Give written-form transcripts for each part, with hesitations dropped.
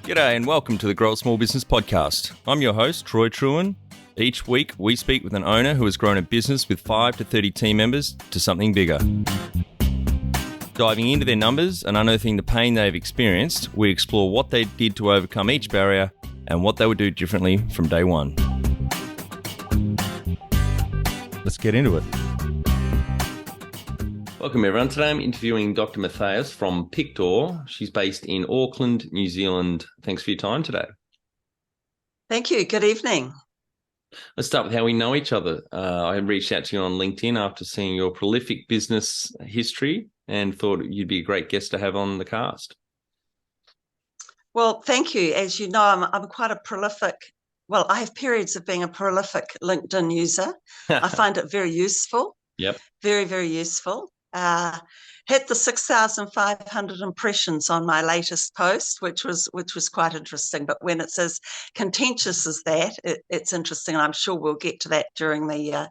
G'day and welcome to the Grow a Small Business Podcast. I'm your host, Troy Truen. Each week, we speak with an owner who has grown a business with 5 to 30 team members to something bigger. Diving into their numbers and unearthing the pain they've experienced, we explore what they did to overcome each barrier and what they would do differently from day one. Let's get into it. Welcome everyone. Today I'm interviewing Dr. Mathias from Pictor. She's based in Auckland, New Zealand. Thanks for your time today. Thank you. Good evening. Let's start with how we know each other. I reached out to you on LinkedIn after seeing your prolific business history and thought you'd be a great guest to have on the cast. Well, thank you. As you know, I'm quite a prolific, I have periods of being a prolific LinkedIn user. I find it very useful. Yep. Very, very useful. Hit the 6,500 impressions on my latest post, which was quite interesting. But when it's as contentious as that, it's interesting. And I'm sure we'll get to that during the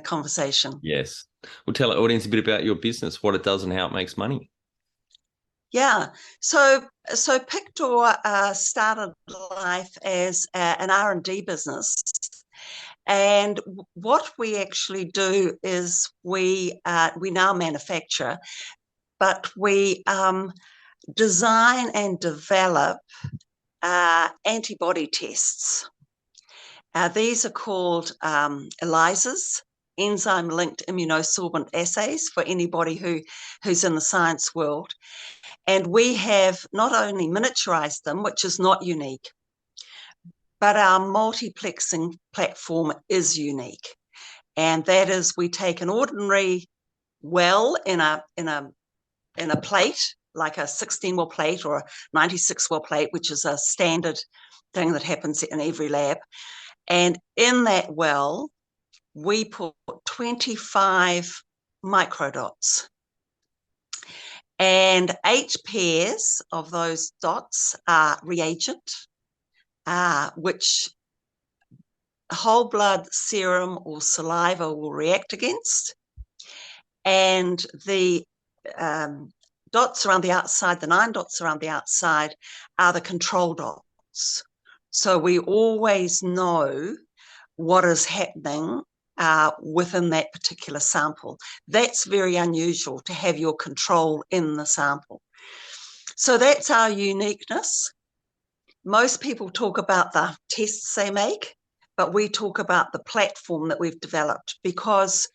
conversation. Yes. Well, tell our audience a bit about your business, what it does and how it makes money. Yeah. So Pictor started life as an R&D business. And what we actually do is we now manufacture, but we design and develop antibody tests. These are called ELISAs, enzyme-linked immunosorbent assays, for anybody who's in the science world. And we have not only miniaturized them, which is not unique, but our multiplexing platform is unique. And that is, we take an ordinary well in a plate, like a 16-well plate or a 96-well plate, which is a standard thing that happens in every lab. And in that well, we put 25 microdots. And 8 pairs of those dots are reagent, which whole blood serum or saliva will react against. And the dots around the outside, the 9 dots around the outside, are the control dots. So we always know what is happening within that particular sample. That's very unusual, to have your control in the sample. So that's our uniqueness. Most people talk about the tests they make, but we talk about the platform that we've developed, because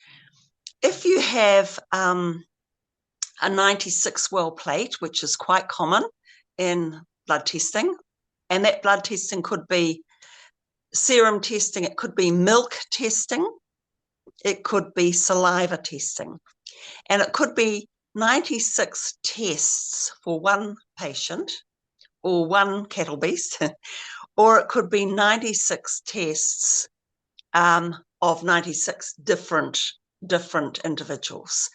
if you have a 96-well plate, which is quite common in blood testing, and that blood testing could be serum testing, it could be milk testing, it could be saliva testing, and it could be 96 tests for one patient or one cattle beast, or it could be 96 tests of 96 different individuals.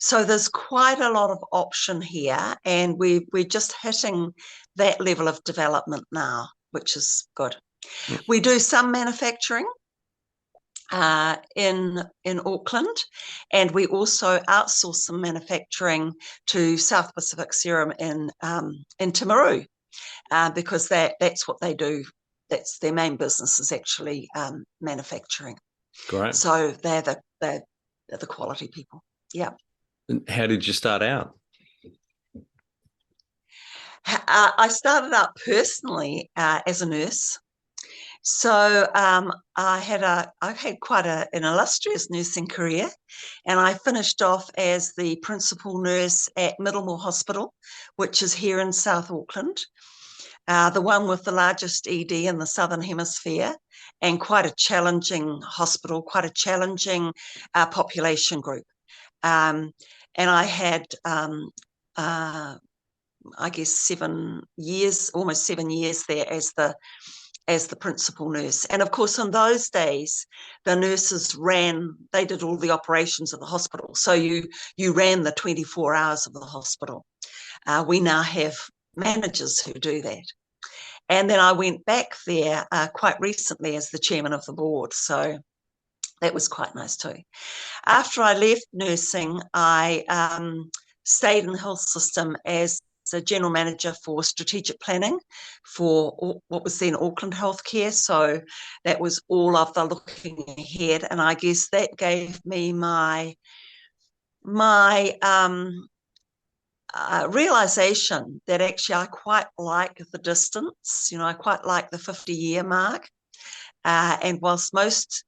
So there's quite a lot of option here, and we're just hitting that level of development now, which is good. We do some manufacturing in Auckland, and we also outsource some manufacturing to South Pacific Serum in Timaru, because that's what they do. That's their main business, is actually manufacturing. Great. So they're the quality people. Yeah. And how did you start out? I started out personally as a nurse. So I had quite an illustrious nursing career, and I finished off as the principal nurse at Middlemore Hospital, which is here in South Auckland, the one with the largest ED in the Southern Hemisphere, and quite a challenging hospital, quite a challenging population group. And I had, I guess, 7 years, almost 7 years there as the principal nurse. And of course, in those days, the nurses they did all the operations of the hospital. So you ran the 24 hours of the hospital. We now have managers who do that. And then I went back there quite recently as the chairman of the board. So that was quite nice too. After I left nursing, I stayed in the health system as a general manager for strategic planning for what was then Auckland Healthcare. So that was all of the looking ahead. And I guess that gave me my realization that actually I quite like the distance. I quite like the 50-year mark. And whilst most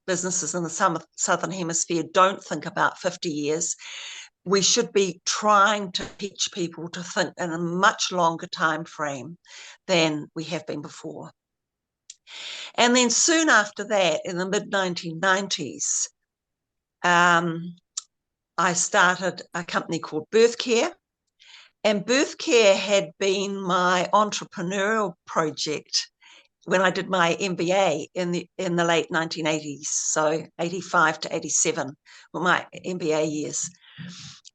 businesses in the Southern Hemisphere don't think about 50 years, we should be trying to teach people to think in a much longer time frame than we have been before. And then soon after that, in the mid-1990s, I started a company called Birthcare. And Birthcare had been my entrepreneurial project when I did my MBA in the late 1980s, so 85 to 87 were my MBA years.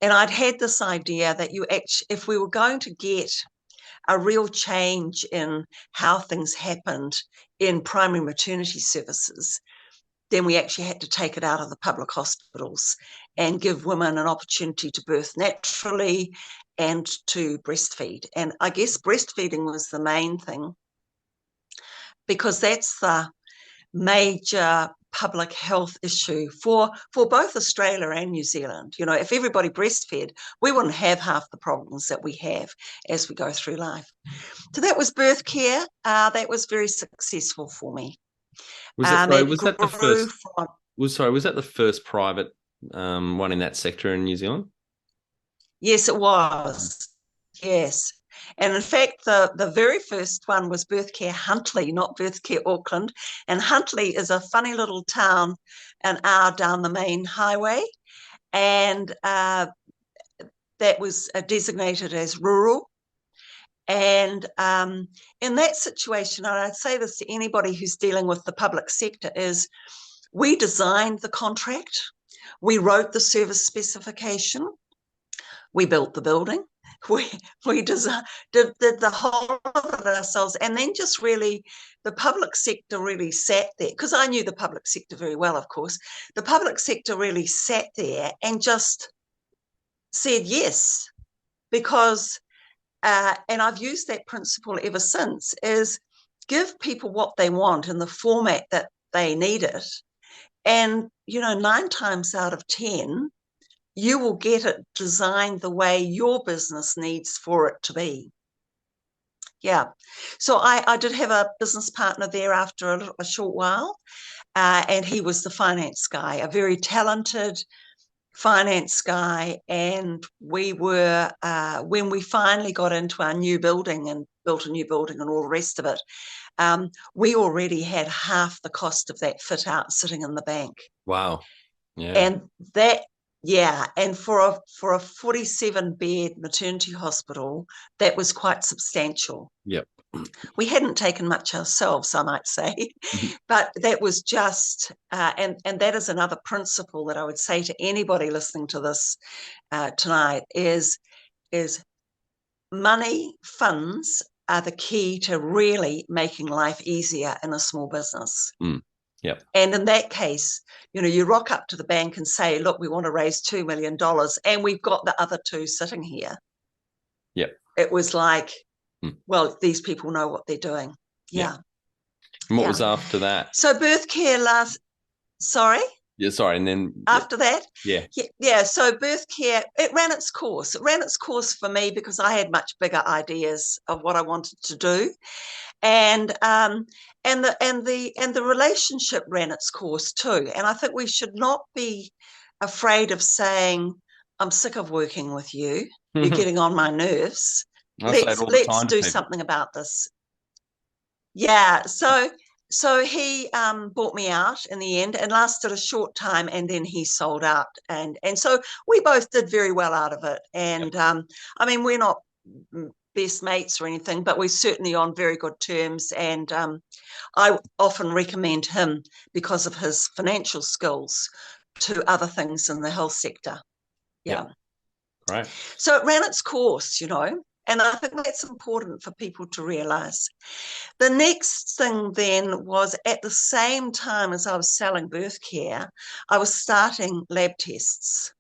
And I'd had this idea that if we were going to get a real change in how things happened in primary maternity services, then we actually had to take it out of the public hospitals and give women an opportunity to birth naturally and to breastfeed. And I guess breastfeeding was the main thing, because that's the major public health issue for both Australia and New Zealand. If everybody breastfed, we wouldn't have half the problems that we have as we go through life. So that was Birthcare. That was very successful for me. Was that the first private one in that sector in New Zealand? Yes, it was. Yes. And in fact, the very first one was Birthcare Huntly, not Birthcare Auckland. And Huntly is a funny little town an hour down the main highway. And that was designated as rural. And in that situation, and I'd say this to anybody who's dealing with the public sector, is we designed the contract, we wrote the service specification, we built the building, we did the whole of it ourselves. And then just really the public sector really sat there, because I knew the public sector very well, of course. The public sector really sat there and just said yes, because and I've used that principle ever since, is give people what they want in the format that they need it. And 9 times out of 10, you will get it designed the way your business needs for it to be. Yeah. So I did have a business partner there after a short while, and he was the finance guy, a very talented finance guy. And we were, when we finally got into our new building and built a new building and all the rest of it, we already had half the cost of that fit out sitting in the bank. Wow. Yeah. And that, yeah, and for a 47-bed maternity hospital, that was quite substantial. Yep. We hadn't taken much ourselves, I might say, but that was just, and that is another principle that I would say to anybody listening to this tonight is money, funds are the key to really making life easier in a small business. Yep. And in that case, you rock up to the bank and say, look, we want to raise $2 million and we've got the other two sitting here. Yep. It was like, well, these people know what they're doing. Yeah. And what was after that? So Birthcare sorry? Yeah, sorry. And then after that? Yeah. So Birthcare, it ran its course. It ran its course for me because I had much bigger ideas of what I wanted to do. And the relationship ran its course too. And I think we should not be afraid of saying, I'm sick of working with you. You're getting on my nerves. Let's do something about this. Yeah. So he bought me out in the end and lasted a short time, and then he sold out. And so we both did very well out of it. And I mean, we're not best mates or anything, but we're certainly on very good terms. And I often recommend him because of his financial skills to other things in the health sector. Yeah. Right. So it ran its course, and I think that's important for people to realize. The next thing then was, at the same time as I was selling Birthcare, I was starting lab tests.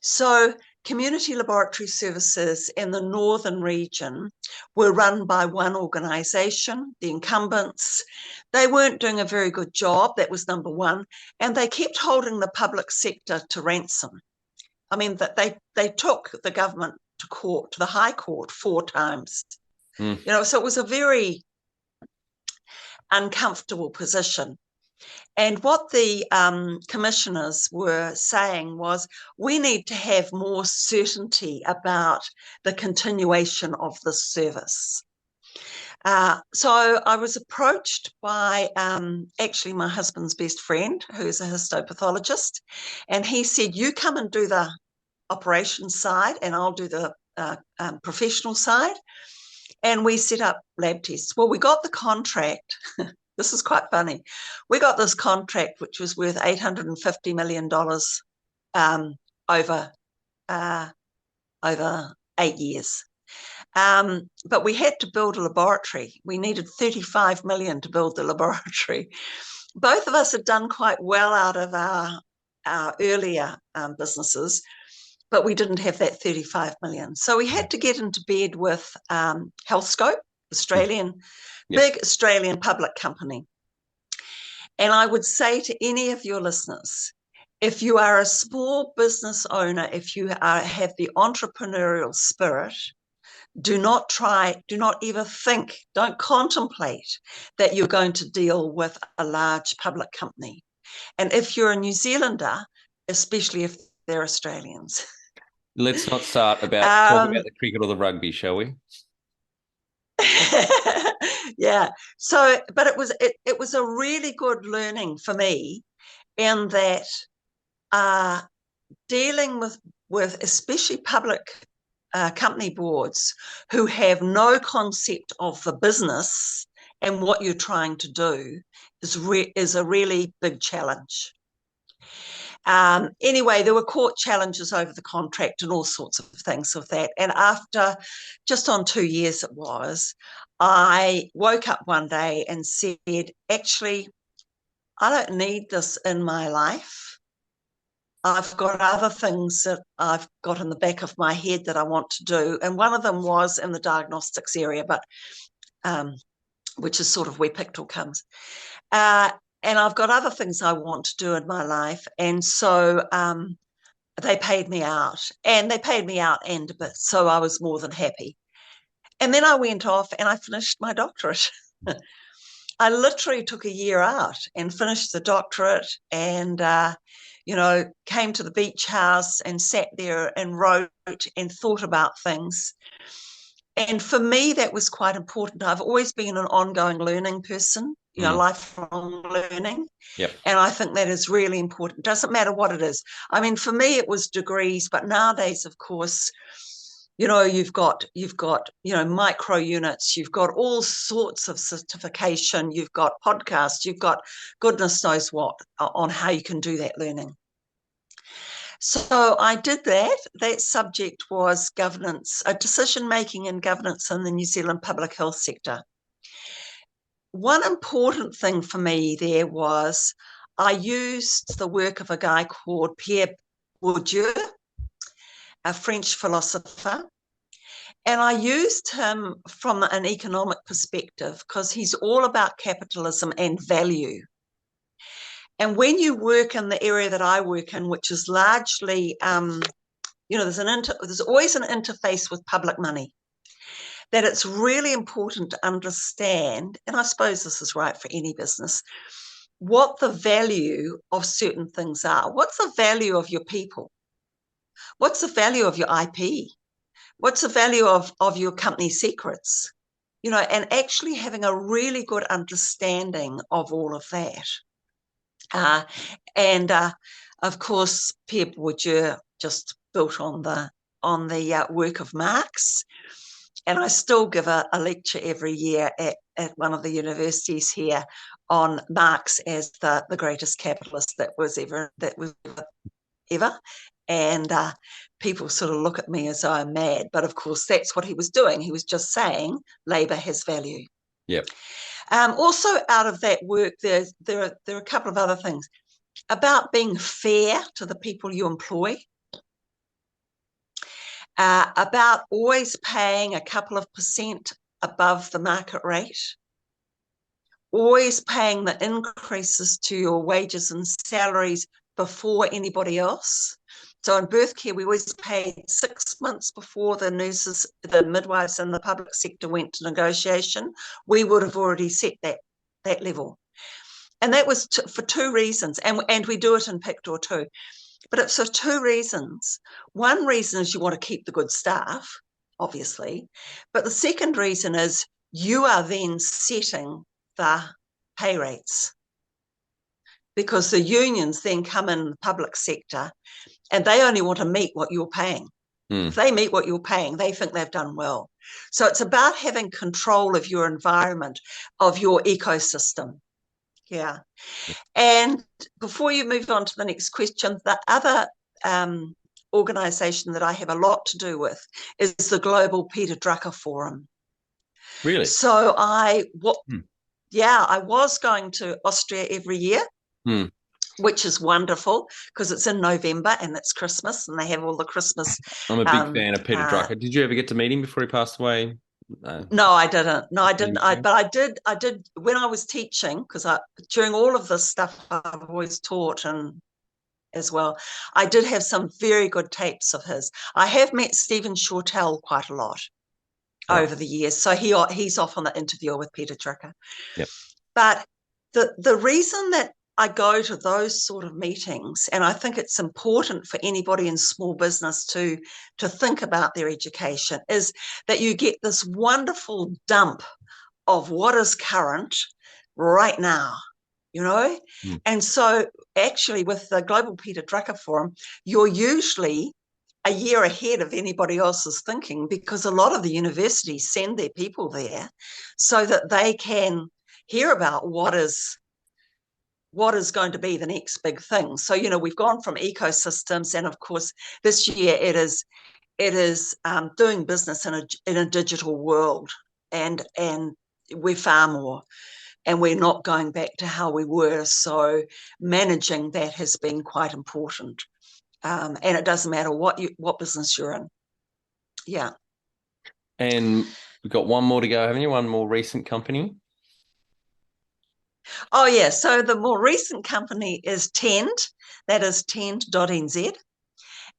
So community laboratory services in the northern region were run by one organisation, the incumbents. They weren't doing a very good job, that was number one, and they kept holding the public sector to ransom. I mean, that they took the government to court, to the High Court, 4 times. You know, so it was a very uncomfortable position. And what the commissioners were saying was, we need to have more certainty about the continuation of this service. So I was approached by actually my husband's best friend, who's a histopathologist, and he said, you come and do the operations side and I'll do the professional side. And we set up lab tests. Well, we got the contract. This is quite funny. We got this contract, which was worth $850 million over 8 years. But we had to build a laboratory. We needed $35 million to build the laboratory. Both of us had done quite well out of our earlier businesses, but we didn't have that 35 million. So we had to get into bed with HealthScope, big Australian public company. And I would say to any of your listeners, if you are a small business owner, if you have the entrepreneurial spirit, do not even think, don't contemplate that you're going to deal with a large public company. And if you're a New Zealander, especially if they're Australians. Let's not start talking about the cricket or the rugby, shall we? Yeah. So, but it was a really good learning for me in that dealing with especially public company boards who have no concept of the business and what you're trying to do is a really big challenge. Anyway, there were court challenges over the contract and all sorts of things with that. And after just on 2 years it was, I woke up one day and said, actually, I don't need this in my life. I've got other things that I've got in the back of my head that I want to do. And one of them was in the diagnostics area, but which is sort of where Pictor comes. And I've got other things I want to do in my life. And so they paid me out, and they paid me out and a bit. So I was more than happy. And then I went off and I finished my doctorate. I literally took a year out and finished the doctorate and, came to the beach house and sat there and wrote and thought about things. And for me, that was quite important. I've always been an ongoing learning person, lifelong learning. Yep. And I think that is really important. Doesn't matter what it is. I mean, for me, it was degrees, but nowadays, of course, you've got micro units, you've got all sorts of certification, you've got podcasts, you've got goodness knows what on how you can do that learning. So I did that. That subject was governance, decision-making and governance in the New Zealand public health sector. One important thing for me there was I used the work of a guy called Pierre Bourdieu, a French philosopher, and I used him from an economic perspective because he's all about capitalism and value. And when you work in the area that I work in, which is largely, there's always an interface with public money, that it's really important to understand, and I suppose this is right for any business, what the value of certain things are. What's the value of your people? What's the value of your IP? What's the value of your company secrets? And actually having a really good understanding of all of that. Of course, Pierre Bourdieu just built on the work of Marx. And I still give a lecture every year at one of the universities here on Marx as the greatest capitalist that was ever. And people sort of look at me as though I'm mad. But of course, that's what he was doing. He was just saying labour has value. Yep. Also, out of that work, there are a couple of other things about being fair to the people you employ. about always paying a couple of percent above the market rate, always paying the increases to your wages and salaries before anybody else. So in Birthcare, we always paid 6 months before the nurses, the midwives and the public sector went to negotiation. We would have already set that level. And that was for two reasons. And we do it in Pictor too. But it's for two reasons. One reason is you want to keep the good staff, obviously. But the second reason is you are then setting the pay rates, because the unions then come in the public sector and they only want to meet what you're paying. If they meet what you're paying, they think they've done well. So it's about having control of your environment, of your ecosystem. Yeah. And before you move on to the next question, the other organization that I have a lot to do with is the Global Peter Drucker Forum. Really? So I was going to Austria every year, which is wonderful because it's in November and it's Christmas and they have all the Christmas. I'm a big fan of Peter Drucker. Did you ever get to meet him before he passed away? No, I didn't. No, I didn't. But I did when I was teaching, because during all of this stuff I've always taught and as well. I did have some very good tapes of his. I have met Stephen Shortell quite a lot over the years. So he's often the interviewer with Peter Drucker. Yep. But the reason that I go to those sort of meetings, and I think it's important for anybody in small business to think about their education, is that you get this wonderful dump of what is current right now, you know? And so actually with the Global Peter Drucker Forum, you're usually a year ahead of anybody else's thinking, because a lot of the universities send their people there so that they can hear about what is going to be the next big thing. So, you know, we've gone from ecosystems, and of course, this year it is doing business in a digital world, and we're far more, and we're not going back to how we were. So, managing that has been quite important, and it doesn't matter what business you're in. Yeah. And we've got one more to go, haven't you? One more recent company. Oh, yeah. So the more recent company is Tend, that is tend.nz.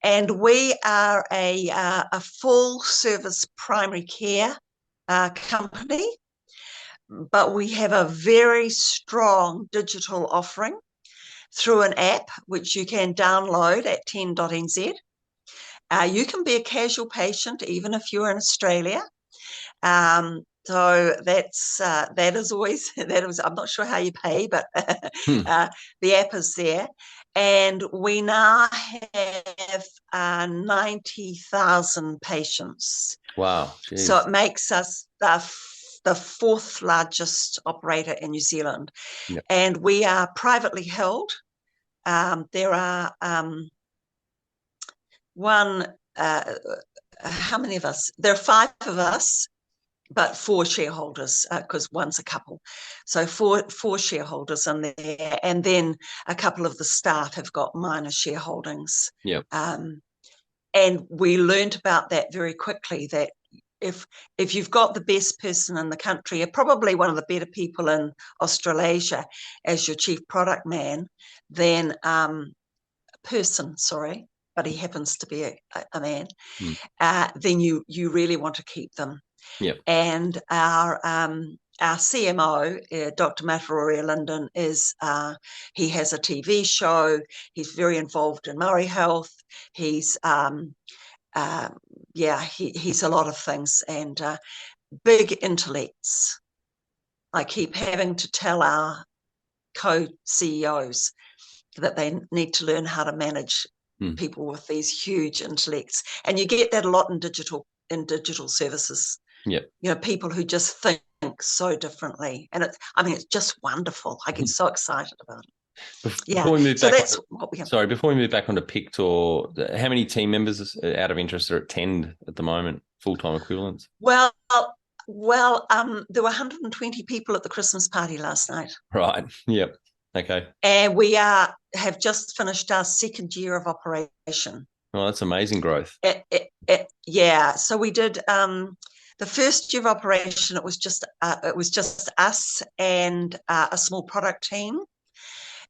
And we are a full service primary care company, but we have a very strong digital offering through an app which you can download at tend.nz. You can be a casual patient even if you're in Australia. So that is always, I'm not sure how you pay, but the app is there. And we now have 90,000 patients. Wow. Geez. So it makes us the fourth largest operator in New Zealand. Yep. And we are privately held. There are how many of us? There are 5 of us, but 4 shareholders, because one's a couple. So four shareholders in there, and then a couple of the staff have got minor shareholdings. Yep. And we learned about that very quickly, that if you've got the best person in the country, probably one of the better people in Australasia as your chief product man, then but he happens to be a man, then you really want to keep them. Yep. And our CMO, Dr. Mataroria Linden, he has a TV show. He's very involved in Maori health. He's he's a lot of things, and big intellects. I keep having to tell our co-CEOs that they need to learn how to manage people with these huge intellects, and you get that a lot in digital services. Yeah, you know, people who just think so differently, and it's just wonderful. I get so excited about it. Before we move what we have. Sorry, before we move back onto Pictor, how many team members, out of interest, are at Tend at the moment, full-time equivalents? Well, there were 120 people at the Christmas party last night. Right. Yep. Okay. And we have just finished our second year of operation. Oh, that's amazing growth. Yeah, so we did the first year of operation. It was just us and a small product team,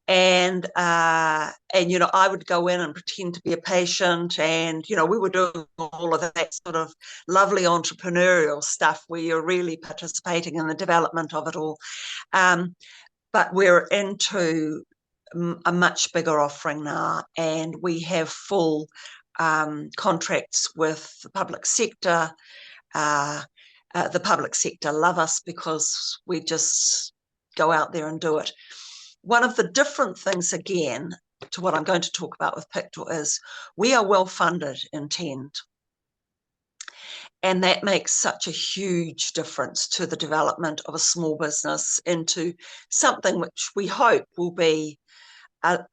and I would go in and pretend to be a patient, and we were doing all of that sort of lovely entrepreneurial stuff where you're really participating in the development of it all. But we're into a much bigger offering now, and we have full contracts with the public sector. The public sector love us because we just go out there and do it. One of the different things, again, to what I'm going to talk about with Pictor is we are well funded in Tend. And that makes such a huge difference to the development of a small business into something which we hope will be a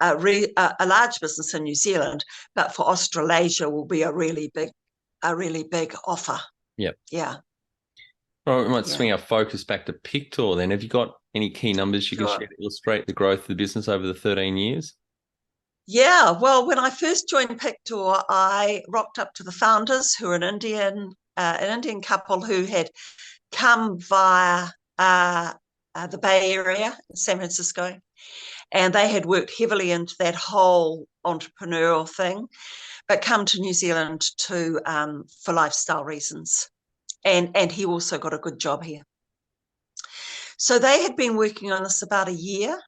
large business in New Zealand, but for Australasia will be a really big offer. Yep. Yeah. All right, we might swing our focus back to Pictor then. Have you got any key numbers you can share to illustrate the growth of the business over the 13 years? Yeah, well, when I first joined Pictor, I rocked up to the founders, who are an Indian couple who had come via the Bay Area, San Francisco, and they had worked heavily into that whole entrepreneurial thing, but come to New Zealand for lifestyle reasons. And he also got a good job here. So they had been working on this about a year,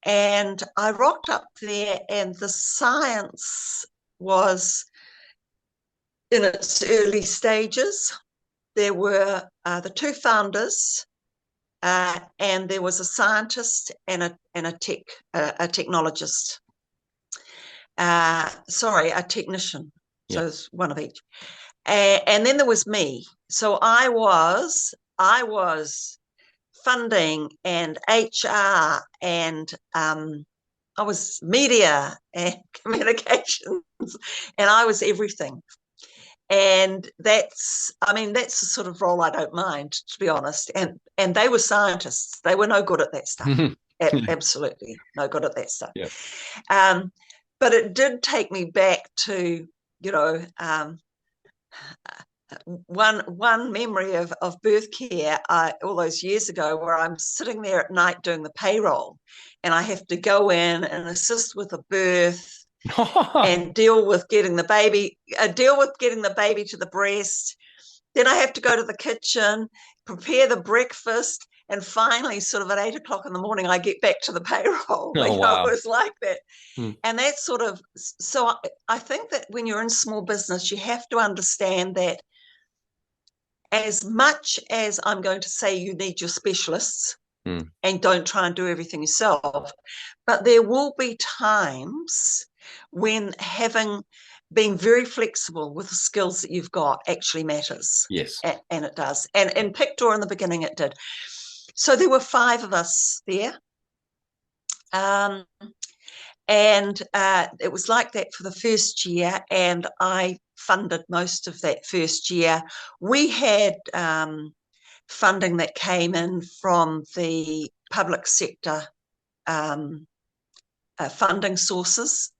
and I rocked up there, and the science was in its early stages. There were the two founders, and there was a scientist and a technologist. A technician. So it's one of each. And then there was me. So I was funding and HR, and I was media and communications, and I was everything. And that's the sort of role I don't mind, to be honest. And they were scientists. They were no good at that stuff. Absolutely no good at that stuff. Yeah. But it did take me back to, one memory of Birthcare all those years ago, where I'm sitting there at night doing the payroll, and I have to go in and assist with a birth and deal with getting the baby to the breast. Then I have to go to the kitchen, prepare the breakfast, and finally, sort of at 8 o'clock in the morning, I get back to the payroll. Wow. It was like that. And that's sort of, so I think that when you're in small business, you have to understand that as much as I'm going to say you need your specialists, and don't try and do everything yourself, but there will be times when having been very flexible with the skills that you've got actually matters. Yes. And it does. And in Pictor in the beginning, it did. So there were 5 of us there. And it was like that for the first year, and I funded most of that first year. We had funding that came in from the public sector funding sources.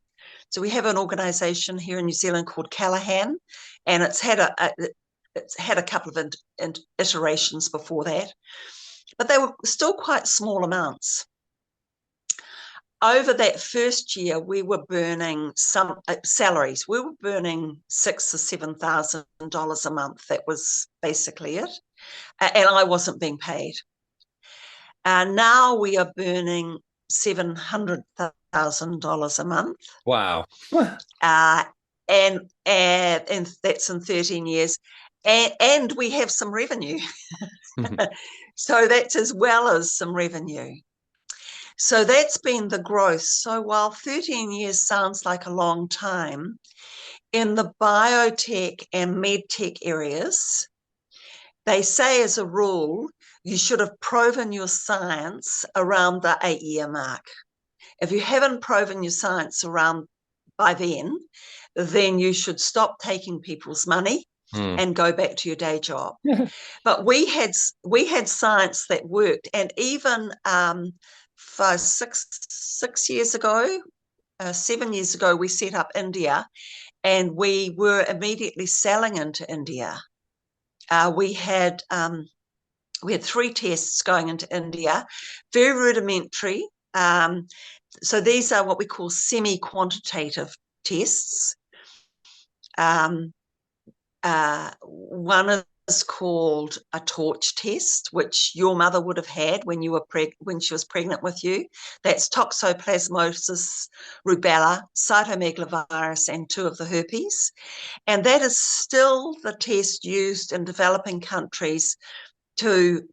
So we have an organisation here in New Zealand called Callaghan, and it's had a couple of iterations before that, but they were still quite small amounts. Over that first year, we were burning some salaries. We were burning $6,000 or $7,000 a month. That was basically it, and I wasn't being paid. Now we are burning $700,000 a month. Wow. And that's in 13 years. And we have some revenue. So that's as well as some revenue. So that's been the growth. So while 13 years sounds like a long time, in the biotech and medtech areas, they say as a rule, you should have proven your science around the 8-year mark. If you haven't proven your science around by then you should stop taking people's money and go back to your day job. But we had science that worked, and even for 7 years ago, we set up India, and we were immediately selling into India. We had 3 tests going into India, very rudimentary. So these are what we call semi-quantitative tests. One is called a torch test, which your mother would have had when she was pregnant with you. That's toxoplasmosis, rubella, cytomegalovirus, and 2 of the herpes. And that is still the test used in developing countries to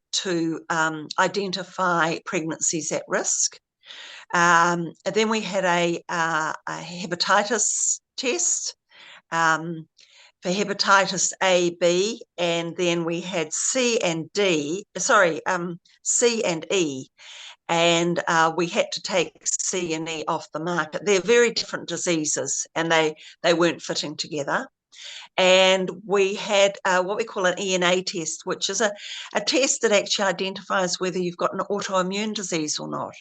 identify pregnancies at risk. And then we had a hepatitis test for hepatitis A, B, and then we had C and E, and we had to take C and E off the market. They're very different diseases, and they weren't fitting together. And we had what we call an ENA test, which is a test that actually identifies whether you've got an autoimmune disease or not.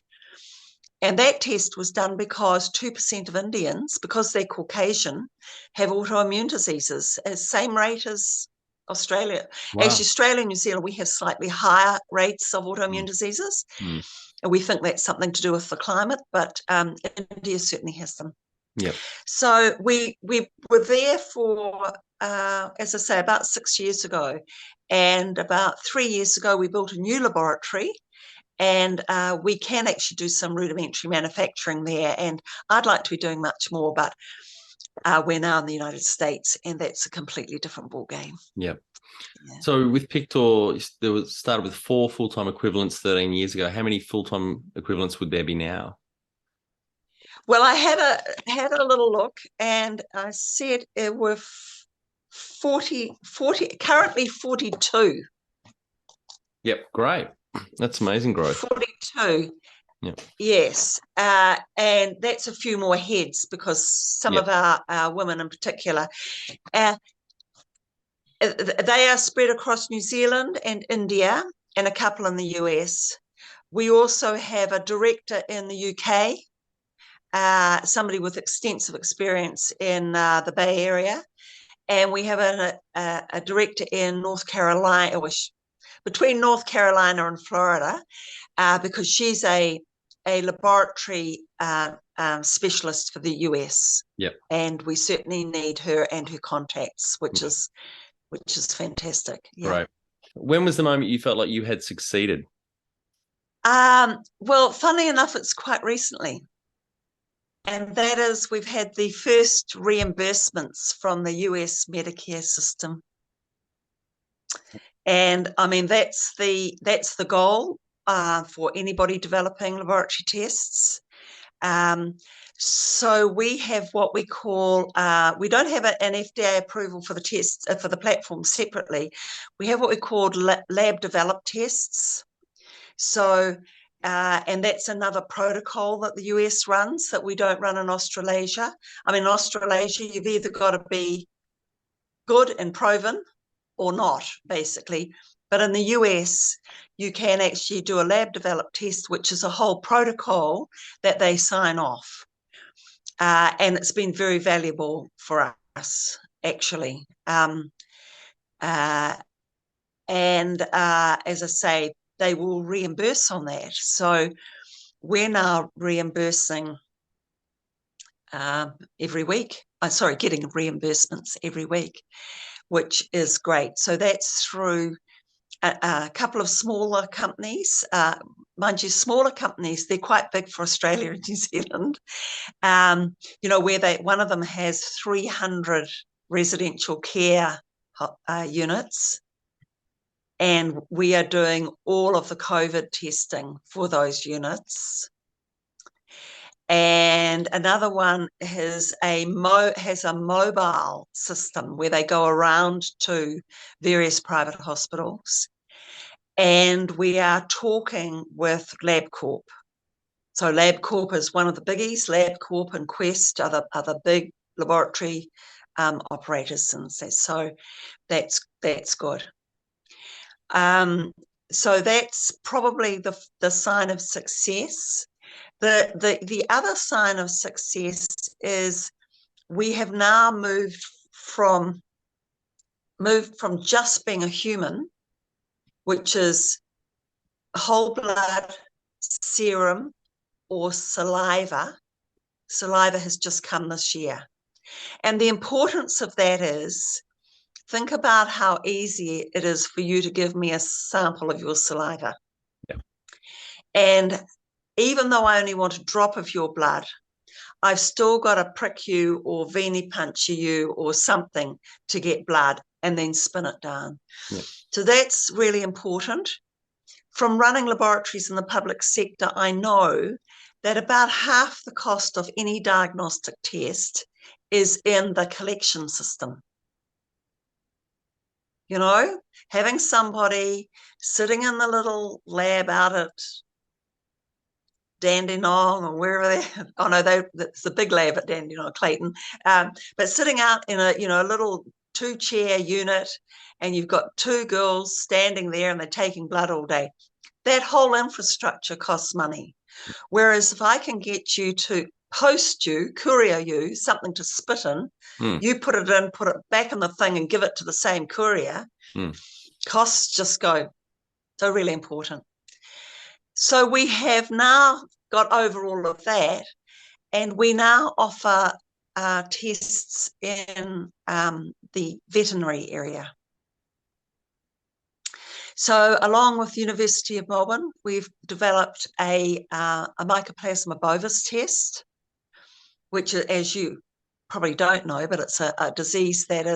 And that test was done because 2% of Indians, because they're Caucasian, have autoimmune diseases, at the same rate as Australia. Wow. Actually, Australia and New Zealand, we have slightly higher rates of autoimmune diseases. And we think that's something to do with the climate, but India certainly has them. Yep. So we were there for, as I say, about 6 years ago. And about 3 years ago, we built a new laboratory. And we can actually do some rudimentary manufacturing there. And I'd like to be doing much more, but we're now in the United States, and that's a completely different ballgame. Yep. Yeah. So with Pictor, there was started with 4 full-time equivalents 13 years ago. How many full-time equivalents would there be now? Well, I had a little look, and I said it were 40, currently 42. Yep, great. That's amazing growth. 42. Yep. Yes. And that's a few more heads, because some of our women in particular, they are spread across New Zealand and India, and a couple in the US. We also have a director in the UK, somebody with extensive experience in the Bay Area. And we have a director in North Carolina, between North Carolina and Florida, because she's a laboratory specialist for the US. Yep. And we certainly need her and her contacts, which is fantastic. Yeah. Right. When was the moment you felt like you had succeeded? Well, funnily enough, it's quite recently. And that is, we've had the first reimbursements from the US Medicare system. And I mean, that's the goal for anybody developing laboratory tests. So we have what we call, we don't have an FDA approval for the tests, for the platform separately. We have what we call lab developed tests. So, and that's another protocol that the US runs that we don't run in Australasia. I mean, in Australasia, you've either got to be good and proven or not, basically. But in the US, you can actually do a lab developed test, which is a whole protocol that they sign off. And it's been very valuable for us, actually. And as I say, they will reimburse on that. So we're now reimbursing every week. Getting reimbursements every week, which is great. So that's through a couple of smaller companies. Mind you, smaller companies, they're quite big for Australia and New Zealand. Where one of them has 300 residential care units. And we are doing all of the COVID testing for those units. And another one has a mobile system where they go around to various private hospitals. And we are talking with LabCorp. So LabCorp is one of the biggies. LabCorp and Quest are the big laboratory operators, and so that's good. So that's probably the sign of success. The other sign of success is we have now moved from just being a human, which is whole blood, serum, or saliva. Saliva has just come this year. And the importance of that is, think about how easy it is for you to give me a sample of your saliva. Yeah. And even though I only want a drop of your blood, I've still got to prick you or venipuncture you or something to get blood and then spin it down. Yeah. So that's really important. From running laboratories in the public sector, I know that about half the cost of any diagnostic test is in the collection system. You know, having somebody sitting in the little lab out at Dandenong or wherever they, oh no, it's the big lab at Dandenong, Clayton, but sitting out in a little 2-chair unit, and you've got 2 girls standing there and they're taking blood all day. That whole infrastructure costs money. Whereas if I can get you to courier you something to spit in, you put it in, put it back in the thing and give it to the same courier, costs just go. So really important. So we have now got over all of that, and we now offer tests in the veterinary area. So along with the University of Melbourne, we've developed a Mycoplasma bovis test, which, as you probably don't know, but it's a disease that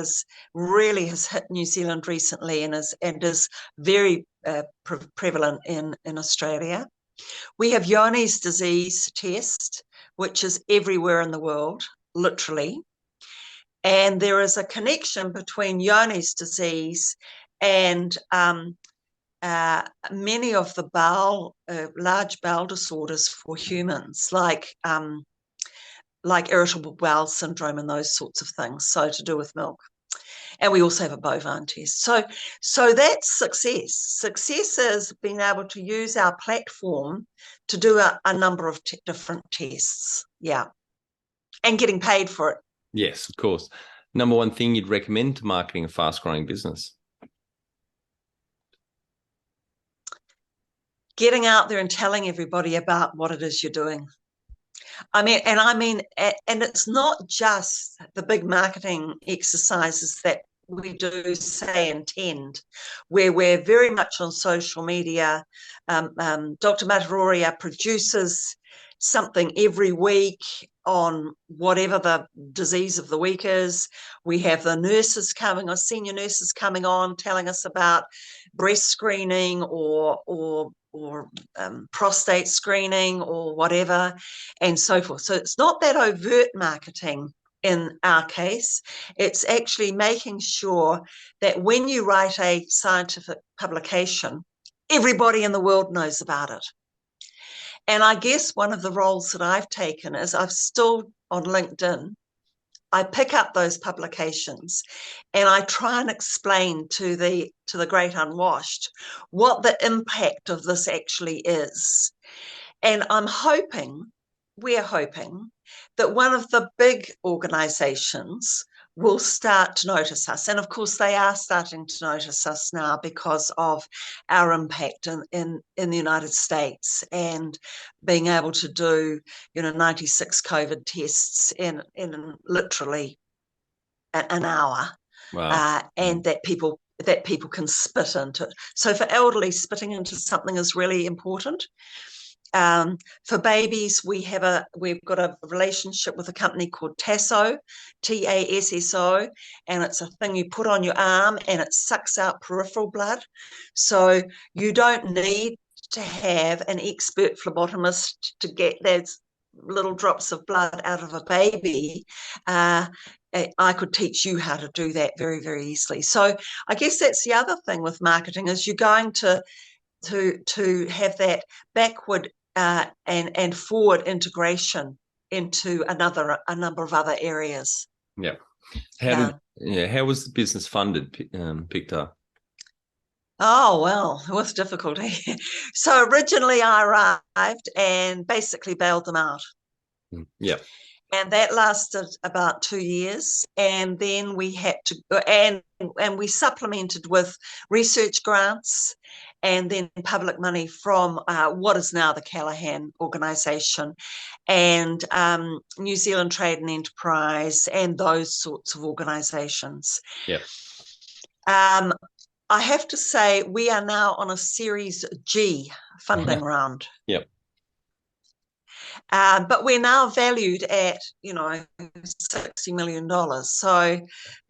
really has hit New Zealand recently and is very prevalent in Australia. We have Johne's disease test, which is everywhere in the world, literally. And there is a connection between Johne's disease and many of the large bowel disorders for humans, like irritable bowel syndrome and those sorts of things, so to do with milk. And we also have a bovine test. So that's success. Success is being able to use our platform to do a number of different tests. Yeah. And getting paid for it. Yes, of course. Number one thing you'd recommend to marketing a fast-growing business? Getting out there and telling everybody about what it is you're doing. And it's not just the big marketing exercises that we do, say, in Tend, where we're very much on social media. Dr. Mataroria produces something every week on whatever the disease of the week is. We have the nurses coming, or senior nurses coming on, telling us about breast screening or prostate screening or whatever, and so forth. So it's not that overt marketing in our case. It's actually making sure that when you write a scientific publication, everybody in the world knows about it. And I guess one of the roles that I've taken is I've still on LinkedIn, I pick up those publications and I try and explain to the great unwashed what the impact of this actually is. And we're hoping that one of the big organizations will start to notice us. And of course, they are starting to notice us now because of our impact in the United States and being able to do, 96 COVID tests in literally an hour. Wow. And that people can spit into. So for elderly, spitting into something is really important. For babies, we've got a relationship with a company called Tasso, Tasso, and it's a thing you put on your arm and it sucks out peripheral blood. So you don't need to have an expert phlebotomist to get those little drops of blood out of a baby. I could teach you how to do that very, very easily. So I guess that's the other thing with marketing, is you're going to have that backward and forward integration into a number of other areas. Yeah. How was the business funded, Pictor? Oh, well, it was difficulty. So originally I arrived and basically bailed them out. Yeah. And that lasted about 2 years. And then we had to, and we supplemented with research grants and then public money from what is now the Callaghan organisation and New Zealand Trade and Enterprise and those sorts of organisations. Yeah. I have to say we are now on a Series G funding round. Yep. But we're now valued at, $60 million. So,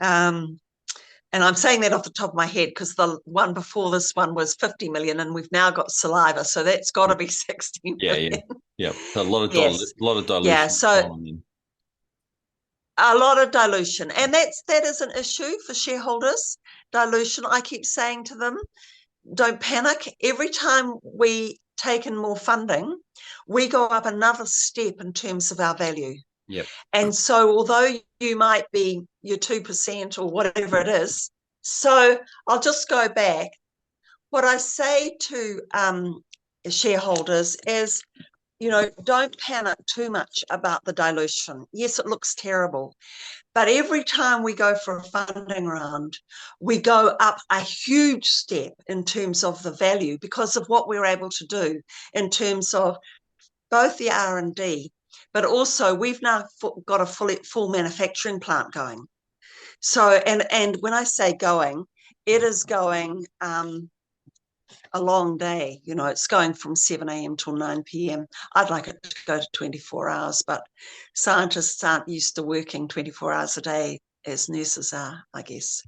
and I'm saying that off the top of my head because the one before this one was 50 million and we've now got saliva. So that's got to be 60 million. Yeah. So a lot of Yes. dilution. Yeah. So a lot of dilution. And that is an issue for shareholders. Dilution. I keep saying to them, don't panic. Every time we take in more funding, we go up another step in terms of our value. Yep. And so although you might be your 2% or whatever it is, so I'll just go back. What I say to shareholders is, don't panic too much about the dilution. Yes, it looks terrible. But every time we go for a funding round, we go up a huge step in terms of the value because of what we're able to do in terms of both the R&D, but also we've now got a full manufacturing plant going. So, and when I say going, it is going a long day. It's going from 7 a.m. till 9 p.m. I'd like it to go to 24 hours, but scientists aren't used to working 24 hours a day as nurses are, I guess.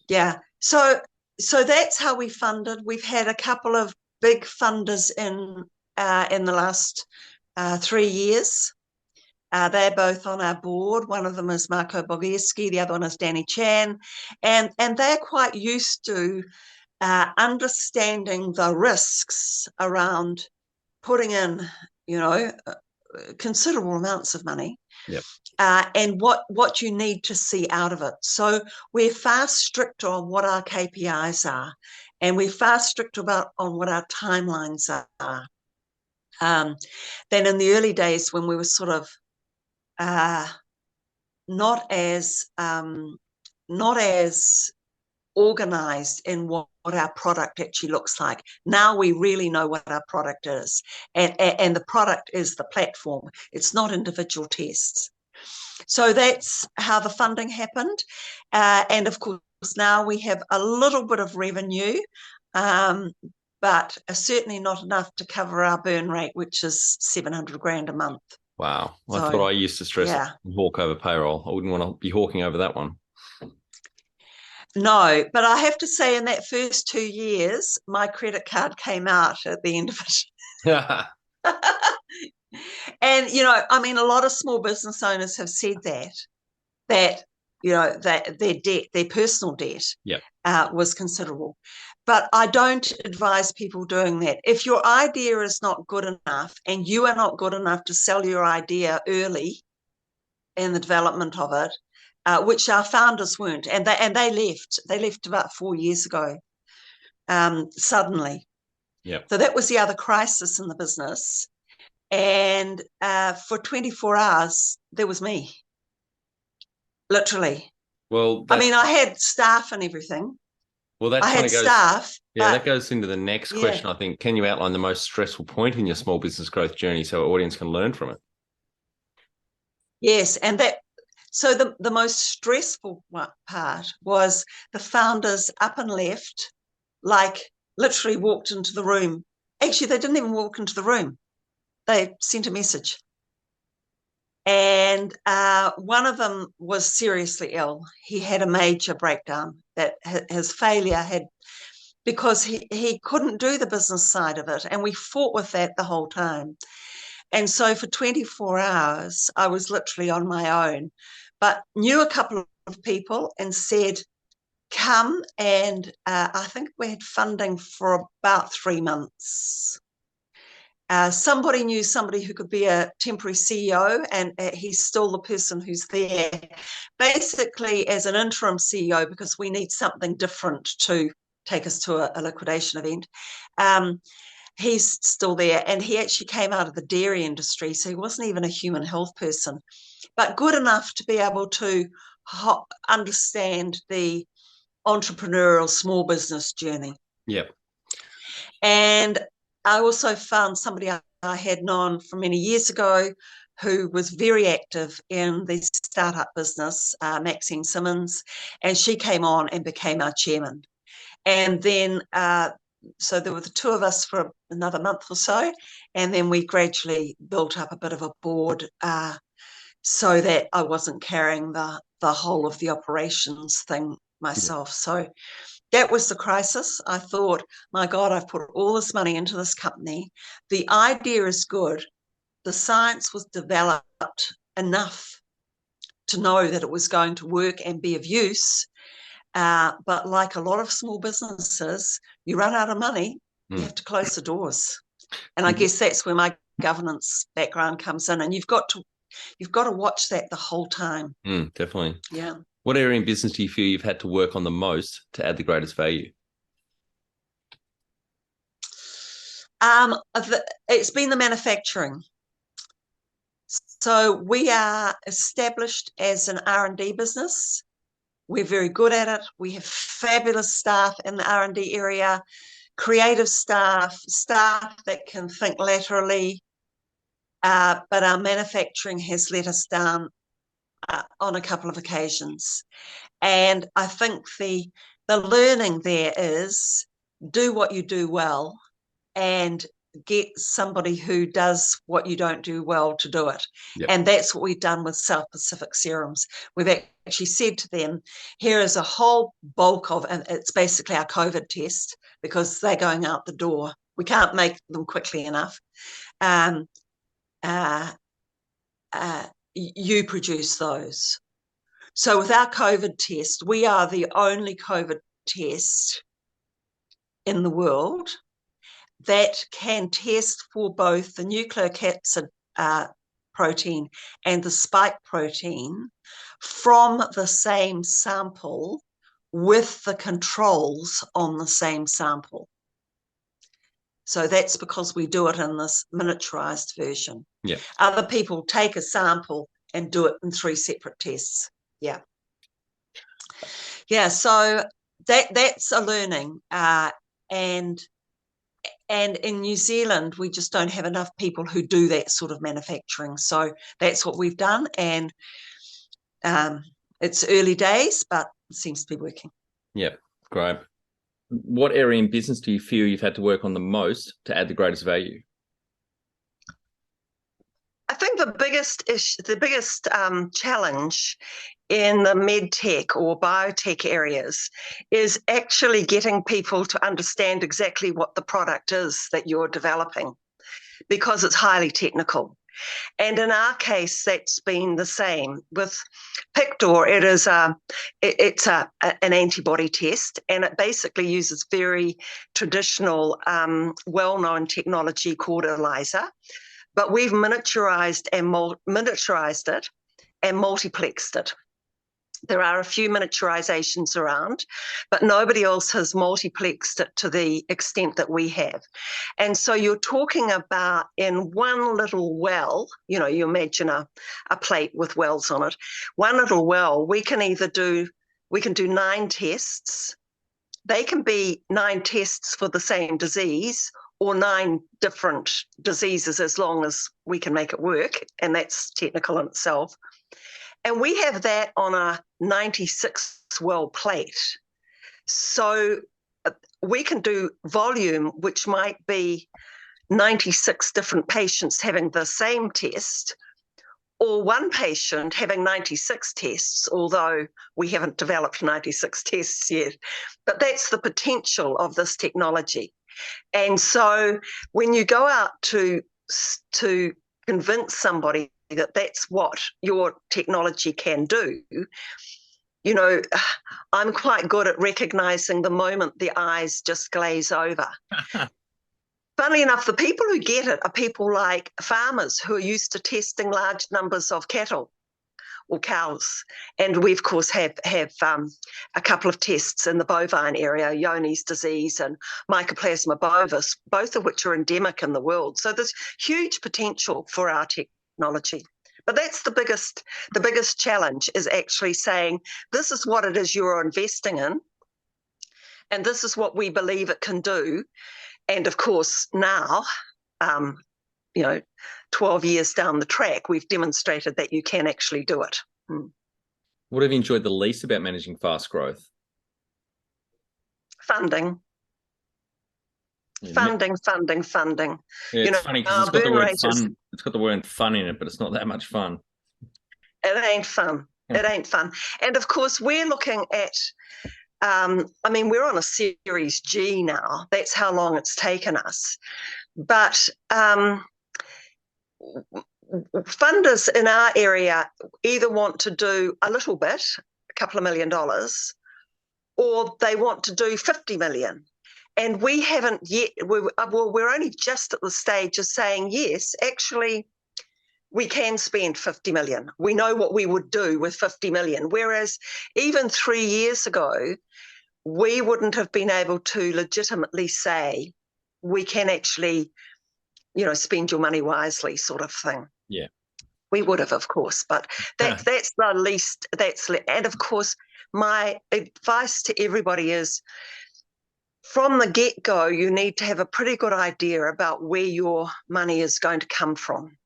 Yeah. So that's how we funded. We've had a couple of big funders in the last 3 years. They're both on our board. One of them is Marco Bogierski, the other one is Danny Chan, and they're quite used to understanding the risks around putting in, considerable amounts of money. Yep. And what you need to see out of it. So we're far stricter on what our KPIs are, and we're far stricter on what our timelines are. Than in the early days when we were sort of not as organized in what our product actually looks like. Now we really know what our product is, and the product is the platform. It's not individual tests. So that's how the funding happened. And of course, now we have a little bit of revenue, but certainly not enough to cover our burn rate, which is 700 grand a month. Wow. I thought I used to stress hawk over payroll. I wouldn't want to be hawking over that one. No, but I have to say in that first 2 years, my credit card came out at the end of it. And, a lot of small business owners have said that that their debt, their personal debt was considerable. But I don't advise people doing that. If your idea is not good enough and you are not good enough to sell your idea early in the development of it, which our founders weren't, and they left. They left about 4 years ago, suddenly. Yeah. So that was the other crisis in the business. And for 24 hours, there was me. Literally. Well, I had staff and everything. Well, that I had staff. Yeah, that goes into the next question, I think. Can you outline the most stressful point in your small business growth journey so our audience can learn from it? Yes, and so the most stressful part was the founders up and left, like literally walked into the room. Actually, they didn't even walk into the room. They sent a message. And one of them was seriously ill. He had a major breakdown that his failure had, because he couldn't do the business side of it. And we fought with that the whole time. And so for 24 hours, I was literally on my own, but knew a couple of people and said, come. And I think we had funding for about 3 months. Somebody knew somebody who could be a temporary CEO, and he's still the person who's there, basically as an interim CEO, because we need something different to take us to a liquidation event. he's still there, and he actually came out of the dairy industry, so he wasn't even a human health person, but good enough to be able to understand the entrepreneurial small business journey. Yep. And I also found somebody I had known from many years ago who was very active in the startup business, Maxine Simmons, and she came on and became our chairman. And then, so there were the two of us for another month or so, and then we gradually built up a bit of a board so that I wasn't carrying the whole of the operations thing myself. Yeah. So that was the crisis. I thought, my God, I've put all this money into this company. The idea is good. The science was developed enough to know that it was going to work and be of use. But like a lot of small businesses, you run out of money, you have to close the doors. And I guess that's where my governance background comes in. And you've got to watch that the whole time. Definitely. Yeah. What area in business do you feel you've had to work on the most to add the greatest value? It's been the manufacturing. So we are established as an R&D business. We're very good at it. We have fabulous staff in the R&D area, creative staff that can think laterally, but our manufacturing has let us down on a couple of occasions. And I think the learning there is do what you do well and get somebody who does what you don't do well to do it. Yep. And that's what we've done with South Pacific Serums. We've actually said to them, here is a whole bulk of, and it's basically our COVID test because they're going out the door. We can't make them quickly enough. You produce those. So with our COVID test, we are the only COVID test in the world that can test for both the nucleocapsid protein and the spike protein from the same sample with the controls on the same sample. So that's because we do it in this miniaturized version. Yeah. Other people take a sample and do it in 3 separate tests. Yeah. Yeah, so that's a learning. And in New Zealand, we just don't have enough people who do that sort of manufacturing. So that's what we've done. And it's early days, but it seems to be working. Yeah, great. What area in business do you feel you've had to work on the most to add the greatest value? I think the biggest challenge in the medtech or biotech areas is actually getting people to understand exactly what the product is that you're developing, because it's highly technical. And in our case, that's been the same. With Pictor, it's an antibody test, and it basically uses very traditional, well-known technology called ELISA. But we've miniaturized it and multiplexed it. There are a few miniaturizations around, but nobody else has multiplexed it to the extent that we have. And so you're talking about in one little well, you imagine a plate with wells on it. One little well, we can do 9 tests. They can be 9 tests for the same disease or 9 different diseases, as long as we can make it work. And that's technical in itself. And we have that on a 96 well plate. So we can do volume, which might be 96 different patients having the same test, or one patient having 96 tests, although we haven't developed 96 tests yet. But that's the potential of this technology. And so when you go out to convince somebody that that's what your technology can do, I'm quite good at recognizing the moment the eyes just glaze over. Funnily enough, the people who get it are people like farmers who are used to testing large numbers of cattle, or cows. And we, of course, have a couple of tests in the bovine area, Johne's disease and Mycoplasma bovis, both of which are endemic in the world. So there's huge potential for our technology. But that's the biggest challenge, is actually saying, this is what it is you're investing in, and this is what we believe it can do. And of course, now, 12 years down the track, we've demonstrated that you can actually do it. What have you enjoyed the least about managing fast growth? Funding. Yeah, Funding. Yeah, it's funny because it's got the word fun. It's got the word fun in it, but it's not that much fun. It ain't fun. It ain't fun. And of course, we're looking at, we're on a Series G now. That's how long it's taken us. But funders in our area either want to do a little bit, a couple of $1 million, or they want to do 50 million. And we haven't yet, we're only just at the stage of saying, yes, actually, we can spend 50 million. We know what we would do with 50 million. Whereas even 3 years ago, we wouldn't have been able to legitimately say, we can actually, spend your money wisely, sort of thing. Yeah. We would have, of course, but that's the least, and of course, my advice to everybody is, from the get-go, you need to have a pretty good idea about where your money is going to come from,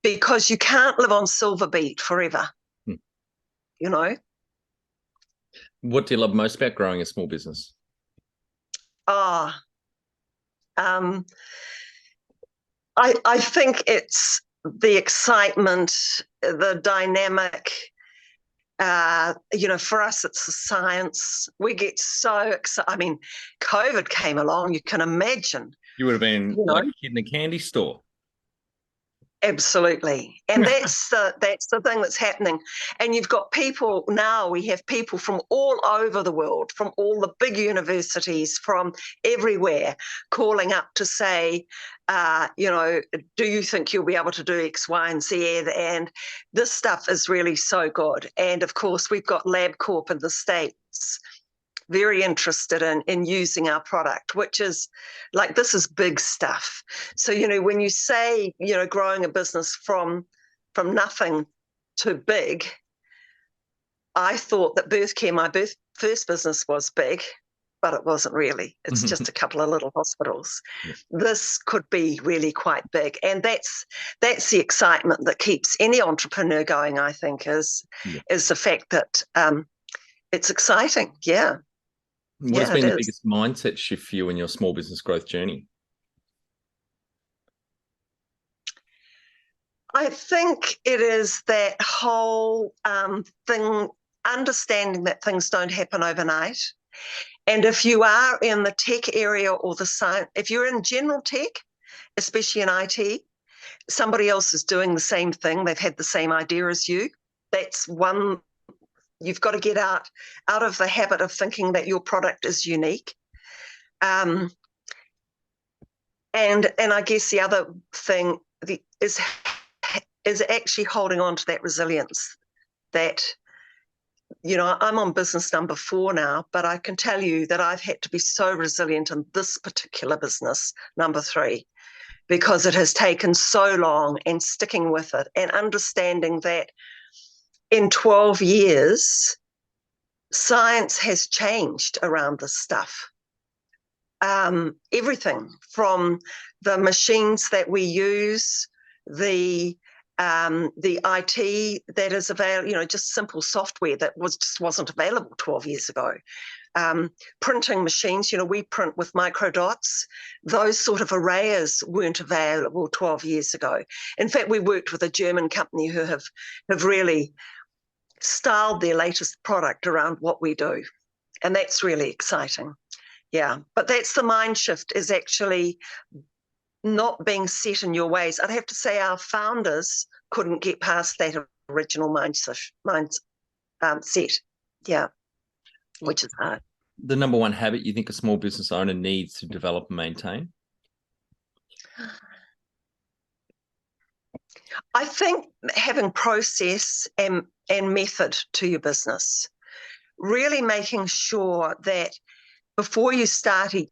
because you can't live on silver beet forever, What do you love most about growing a small business? I think it's the excitement, the dynamic. For us, it's the science. We get so excited. COVID came along, you can imagine. You would have been like a kid in a candy store. Absolutely. And that's the thing that's happening. And you've got people now, we have people from all over the world, from all the big universities, from everywhere, calling up to say, do you think you'll be able to do X, Y, and Z? And this stuff is really so good. And of course, we've got LabCorp in the States very interested in using our product, which is like, this is big stuff. So, when you say, growing a business from nothing to big, I thought that Birthcare, my first business, was big, but it wasn't really. It's just a couple of little hospitals. Yeah. This could be really quite big. And that's the excitement that keeps any entrepreneur going, I think, is the fact that it's exciting. Yeah. What has been the biggest mindset shift for you in your small business growth journey? I think it is that whole thing, understanding that things don't happen overnight. And if you are in the tech area or the science, if you're in general tech, especially in IT, somebody else is doing the same thing. They've had the same idea as you. That's one. You've got to get out of the habit of thinking that your product is unique. And I guess the other thing is actually holding on to that resilience that, I'm on business number 4 now, but I can tell you that I've had to be so resilient in this particular business, number 3, because it has taken so long, and sticking with it and understanding that in 12 years, science has changed around this stuff. Everything from the machines that we use, the IT that is available, just simple software that wasn't available 12 years ago. Printing machines, we print with microdots. Those sort of arrayers weren't available 12 years ago. In fact, we worked with a German company who have really styled their latest product around what we do. And that's really exciting. Yeah. But that's the mind shift, is actually not being set in your ways. I'd have to say our founders couldn't get past that original mindset. Yeah. Which is hard. The number one habit you think a small business owner needs to develop and maintain? I think having process and and method to your business. Really making sure that before you start each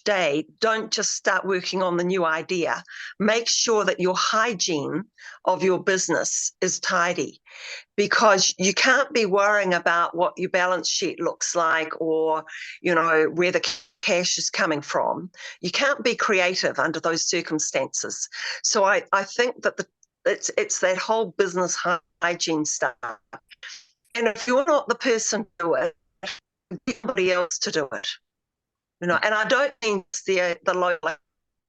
day, don't just start working on the new idea. Make sure that your hygiene of your business is tidy, because you can't be worrying about what your balance sheet looks like or, where the cash is coming from. You can't be creative under those circumstances. So I think that it's that whole business hygiene stuff. And if you're not the person to do it, get somebody else to do it. And I don't mean the low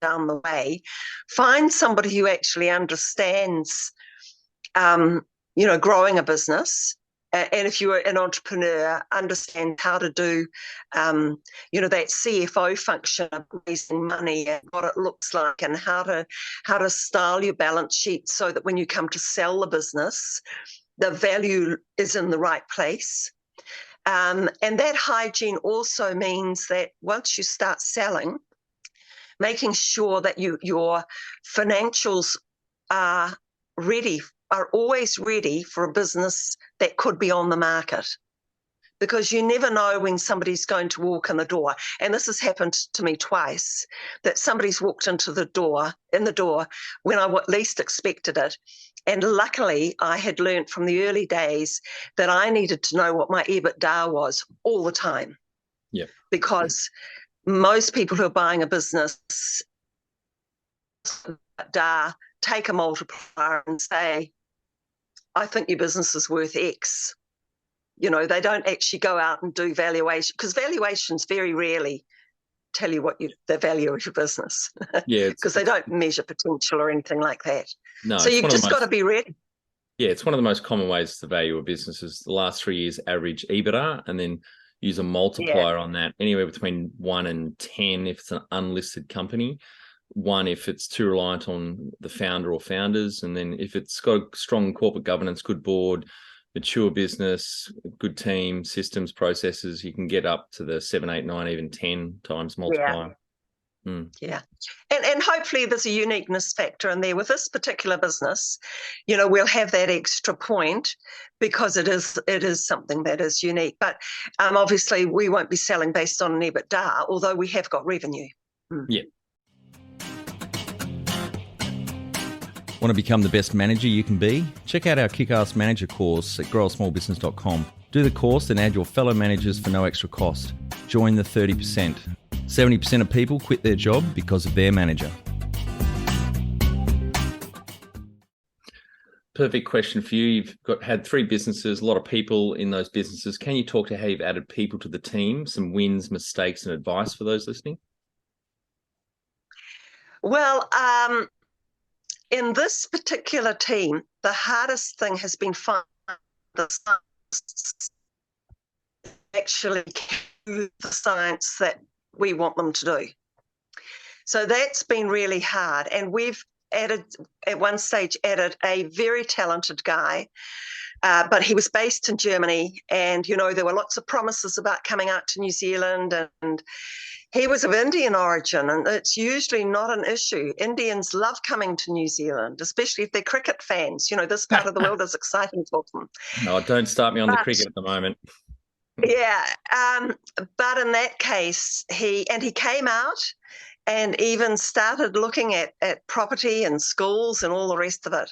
down the way. Find somebody who actually understands, growing a business. And if you're an entrepreneur, understand how to do, that CFO function of raising money and what it looks like, and how to style your balance sheet so that when you come to sell the business, the value is in the right place. And that hygiene also means that once you start selling, making sure that your financials are always ready for a business that could be on the market, because you never know when somebody's going to walk in the door. And this has happened to me twice, that somebody's walked in the door when I least expected it. And luckily, I had learnt from the early days that I needed to know what my EBITDA was all the time. Yeah. Because most people who are buying a business take a multiplier and say, I think your business is worth X. They don't actually go out and do valuation, because valuations very rarely tell you what the value of your business. Yeah, because they don't measure potential or anything like that. No, so you've just got to be ready. Yeah, it's one of the most common ways to value a business is the last 3 years average EBITDA, and then use a multiplier on that, anywhere between 1 and 10 if it's an unlisted company, 1 if it's too reliant on the founder or founders, and then if it's got strong corporate governance, good board, mature business, good team, systems, processes, you can get up to the 7, 8, 9, even 10 times multiplier. Yeah. And hopefully there's a uniqueness factor in there. With this particular business, we'll have that extra point because it is something that is unique. But obviously we won't be selling based on an EBITDA, although we have got revenue. Yeah. Want to become the best manager you can be? Check out our Kick-Ass Manager course at growasmallbusiness.com. Do the course and add your fellow managers for no extra cost. Join the 30%. 70% of people quit their job because of their manager. Perfect question for you. You've had 3 businesses, a lot of people in those businesses. Can you talk to how you've added people to the team, some wins, mistakes, and advice for those listening? Well, in this particular team, the hardest thing has been finding the science actually do the science that we want them to do. So that's been really hard. And we've at one stage added a very talented guy, but he was based in Germany, and there were lots of promises about coming out to New Zealand, and he was of Indian origin, and it's usually not an issue. Indians love coming to New Zealand, especially if they're cricket fans. This part of the world is exciting for them. No, don't start me on the cricket at the moment. Yeah, but in that case, he came out and even started looking at property and schools and all the rest of it.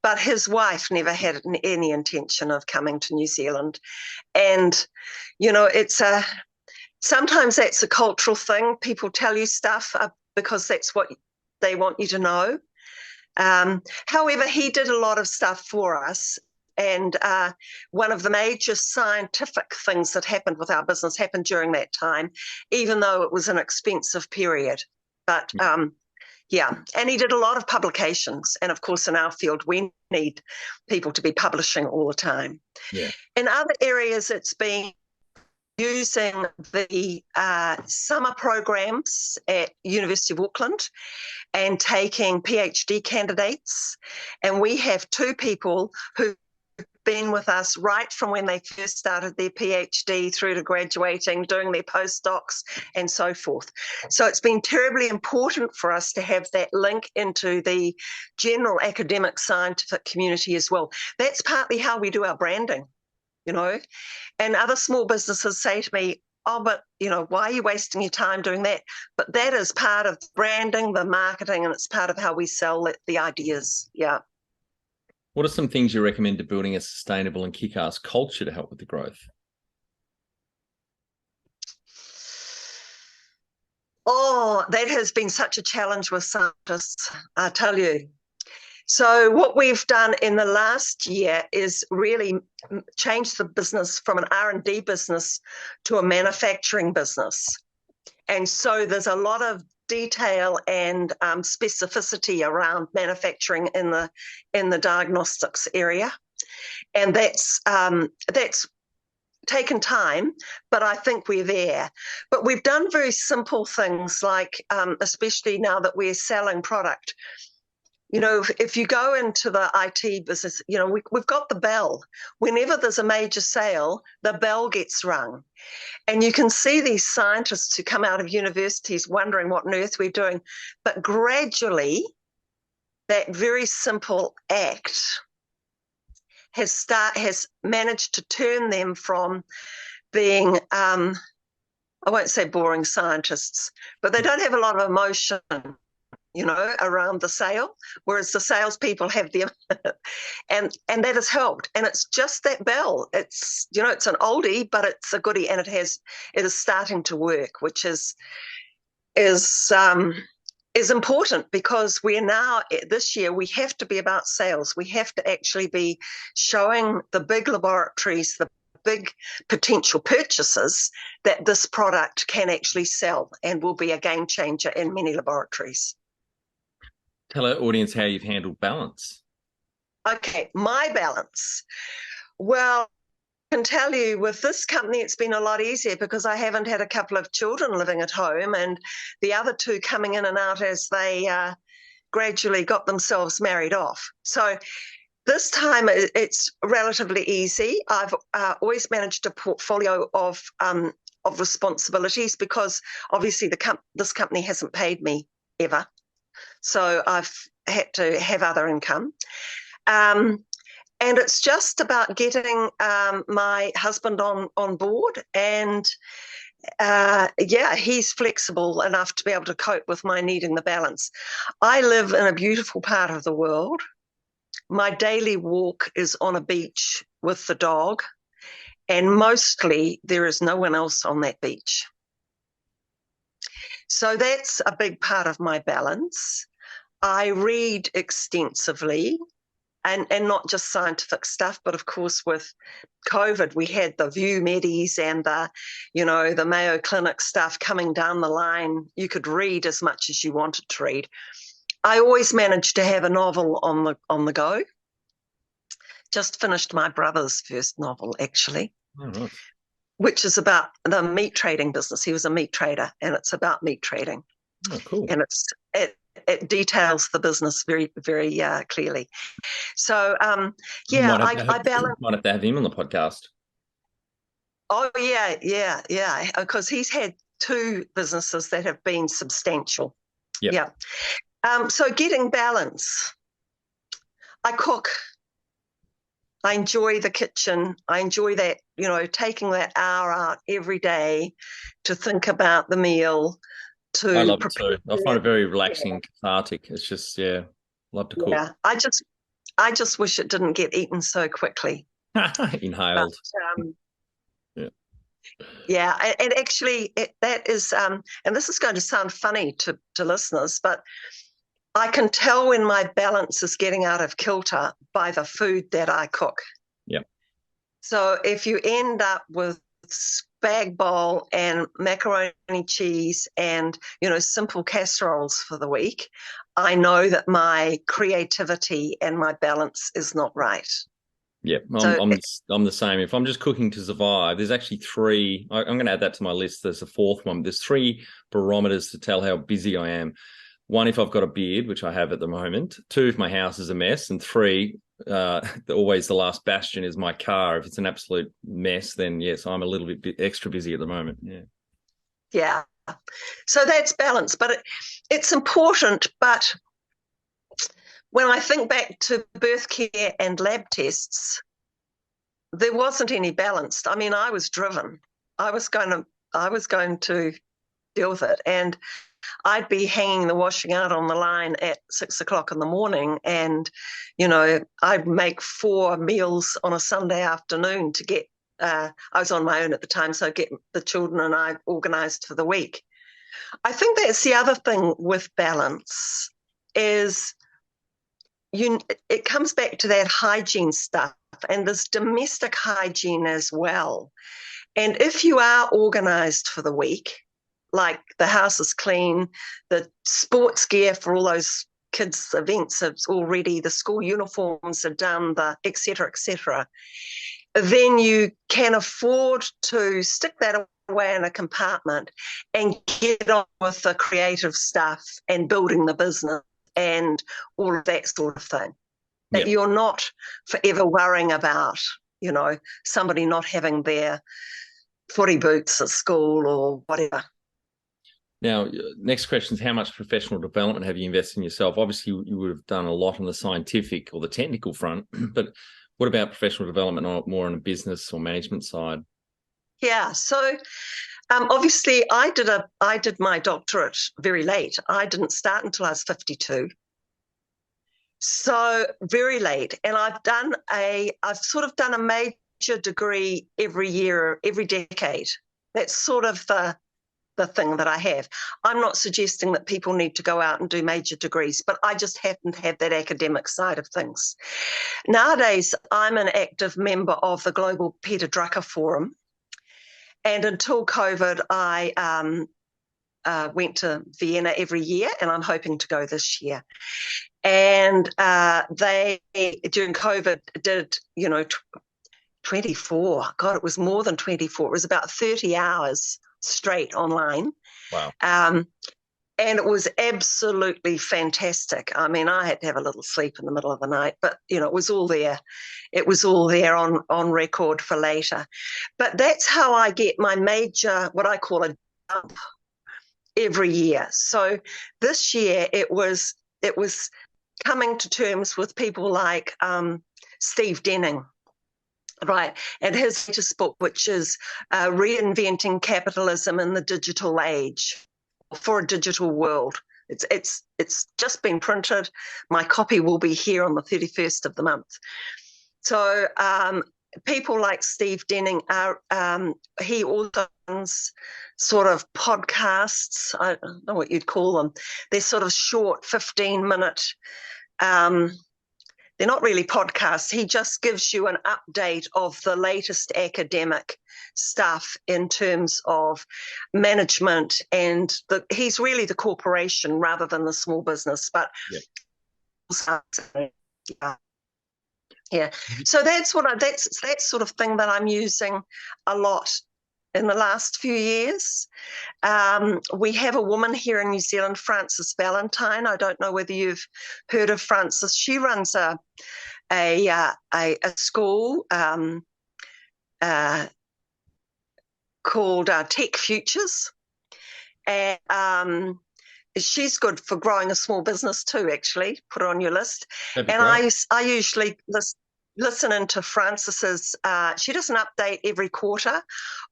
But his wife never had any intention of coming to New Zealand. And, sometimes that's a cultural thing. People tell you stuff because that's what they want you to know. However, he did a lot of stuff for us. And one of the major scientific things that happened with our business happened during that time, even though it was an expensive period. But and he did a lot of publications. And of course, in our field, we need people to be publishing all the time. Yeah. In other areas, it's been using the summer programs at University of Auckland and taking PhD candidates. And we have 2 people who've been with us right from when they first started their PhD through to graduating, doing their postdocs and so forth. So it's been terribly important for us to have that link into the general academic scientific community as well. That's partly how we do our branding, you know, and other small businesses say to me, oh, but, you know, why are you wasting your time doing that? But that is part of branding, the marketing, and it's part of how we sell the ideas. Yeah. What are some things you recommend to building a sustainable and kick-ass culture to help with the growth? Oh, that has been such a challenge with scientists, I tell you. So what we've done in the last year is really change the business from an R&D business to a manufacturing business. And so there's a lot of detail and specificity around manufacturing in the diagnostics area. And that's taken time, but I think we're there. But we've done very simple things like, especially now that we're selling product, you know, if you go into the IT business, you know, we've got the bell. Whenever there's a major sale, the bell gets rung. And you can see these scientists who come out of universities wondering what on earth we're doing. But gradually, that very simple act has managed to turn them from being, I won't say boring scientists, but they don't have a lot of emotion, you know, around the sale, whereas the salespeople have the, and that has helped. And it's just that bell. It's, you know, it's an oldie, but it's a goodie, and it is starting to work, which is important, because we're now, this year, we have to be about sales. We have to actually be showing the big laboratories, the big potential purchasers, that this product can actually sell and will be a game changer in many laboratories. Tell our audience how you've handled balance. Okay, my balance. Well, I can tell you with this company, it's been a lot easier because I haven't had a couple of children living at home and the other two coming in and out as they gradually got themselves married off. So this time it's relatively easy. I've always managed a portfolio of responsibilities, because obviously this company hasn't paid me ever. So I've had to have other income. And it's just about getting my husband on board. And yeah, he's flexible enough to be able to cope with my needing the balance. I live in a beautiful part of the world. My daily walk is on a beach with the dog. And mostly there is no one else on that beach. So that's a big part of my balance. I read extensively, and not just scientific stuff, but of course with COVID, we had the View Medis and the Mayo Clinic stuff coming down the line. You could read as much as you wanted to read. I always managed to have a novel on the go. Just finished my brother's first novel, actually. Oh, nice. Which is about the meat trading business. He was a meat trader, and it's about meat trading. Oh, cool. And it details the business very, very clearly. So, yeah, I balance. Might have to have him on the podcast. Oh, yeah, because he's had two businesses that have been substantial. Yep. Yeah. So getting balance. I cook. I enjoy the kitchen. I enjoy that, taking that hour out every day to think about the meal. I love it too. I find it very relaxing, cathartic. It's just, love to cook. Yeah, I just wish it didn't get eaten so quickly. Inhaled. But, yeah, and actually that is, and this is going to sound funny to listeners, but I can tell when my balance is getting out of kilter by the food that I cook. Yep. So if you end up with spag bowl and macaroni cheese and, simple casseroles for the week, I know that my creativity and my balance is not right. Yeah, I'm the same. If I'm just cooking to survive, there's actually three. I'm going to add that to my list. There's a fourth one. There's three barometers to tell how busy I am. One, if I've got a beard, which I have at the moment. Two, if my house is a mess. And three, always the last bastion is my car. If it's an absolute mess, then yes, I'm a little bit extra busy at the moment. Yeah. So that's balance, but it's important. But when I think back to Birthcare and lab tests, there wasn't any balance. I mean, I was driven. I was going to deal with it, and I'd be hanging the washing out on the line at 6 o'clock in the morning, and I'd make 4 meals on a Sunday afternoon to get. I was on my own at the time, so I'd get the children and I organised for the week. I think that's the other thing with balance is it comes back to that hygiene stuff, and there's domestic hygiene as well. And if you are organised for the week, like the house is clean, the sports gear for all those kids' events is all ready, the school uniforms are done, the et cetera, then you can afford to stick that away in a compartment and get on with the creative stuff and building the business and all of that sort of thing. That you're not forever worrying about, somebody not having their footy boots at school or whatever. Now, next question is, how much professional development have you invested in yourself? Obviously, you would have done a lot on the scientific or the technical front, but what about professional development more on a business or management side? Yeah, so obviously I did my doctorate very late. I didn't start until I was 52. So very late. And I've sort of done a major degree every year, every decade. That's sort of the thing that I have. I'm not suggesting that people need to go out and do major degrees, but I just happen to have that academic side of things. Nowadays, I'm an active member of the Global Peter Drucker Forum. And until COVID, I went to Vienna every year, and I'm hoping to go this year. And they, during COVID, did, 24. God, it was more than 24. It was about 30 hours straight online. Wow. And it was absolutely fantastic. I mean, I had to have a little sleep in the middle of the night, but, it was all there. It was all there on record for later. But that's how I get my major, what I call a dump every year. So this year it was coming to terms with people like Steve Denning, right, and his latest book, which is Reinventing Capitalism in the Digital Age for a Digital World. It's just been printed. My copy will be here on the 31st of the month. So people like Steve Denning he also runs sort of podcasts. I don't know what you'd call them. They're sort of short 15-minute. They're not really podcasts. He just gives you an update of the latest academic stuff in terms of management, and he's really the corporation rather than the small business. But yeah. So that's that sort of thing that I'm using a lot in the last few years. We have a woman here in New Zealand, Frances Valentine. I don't know whether you've heard of Frances. She runs a school called Tech Futures, and she's good for growing a small business too. Actually, put her on your list. And I usually listen into Frances's. She does an update every quarter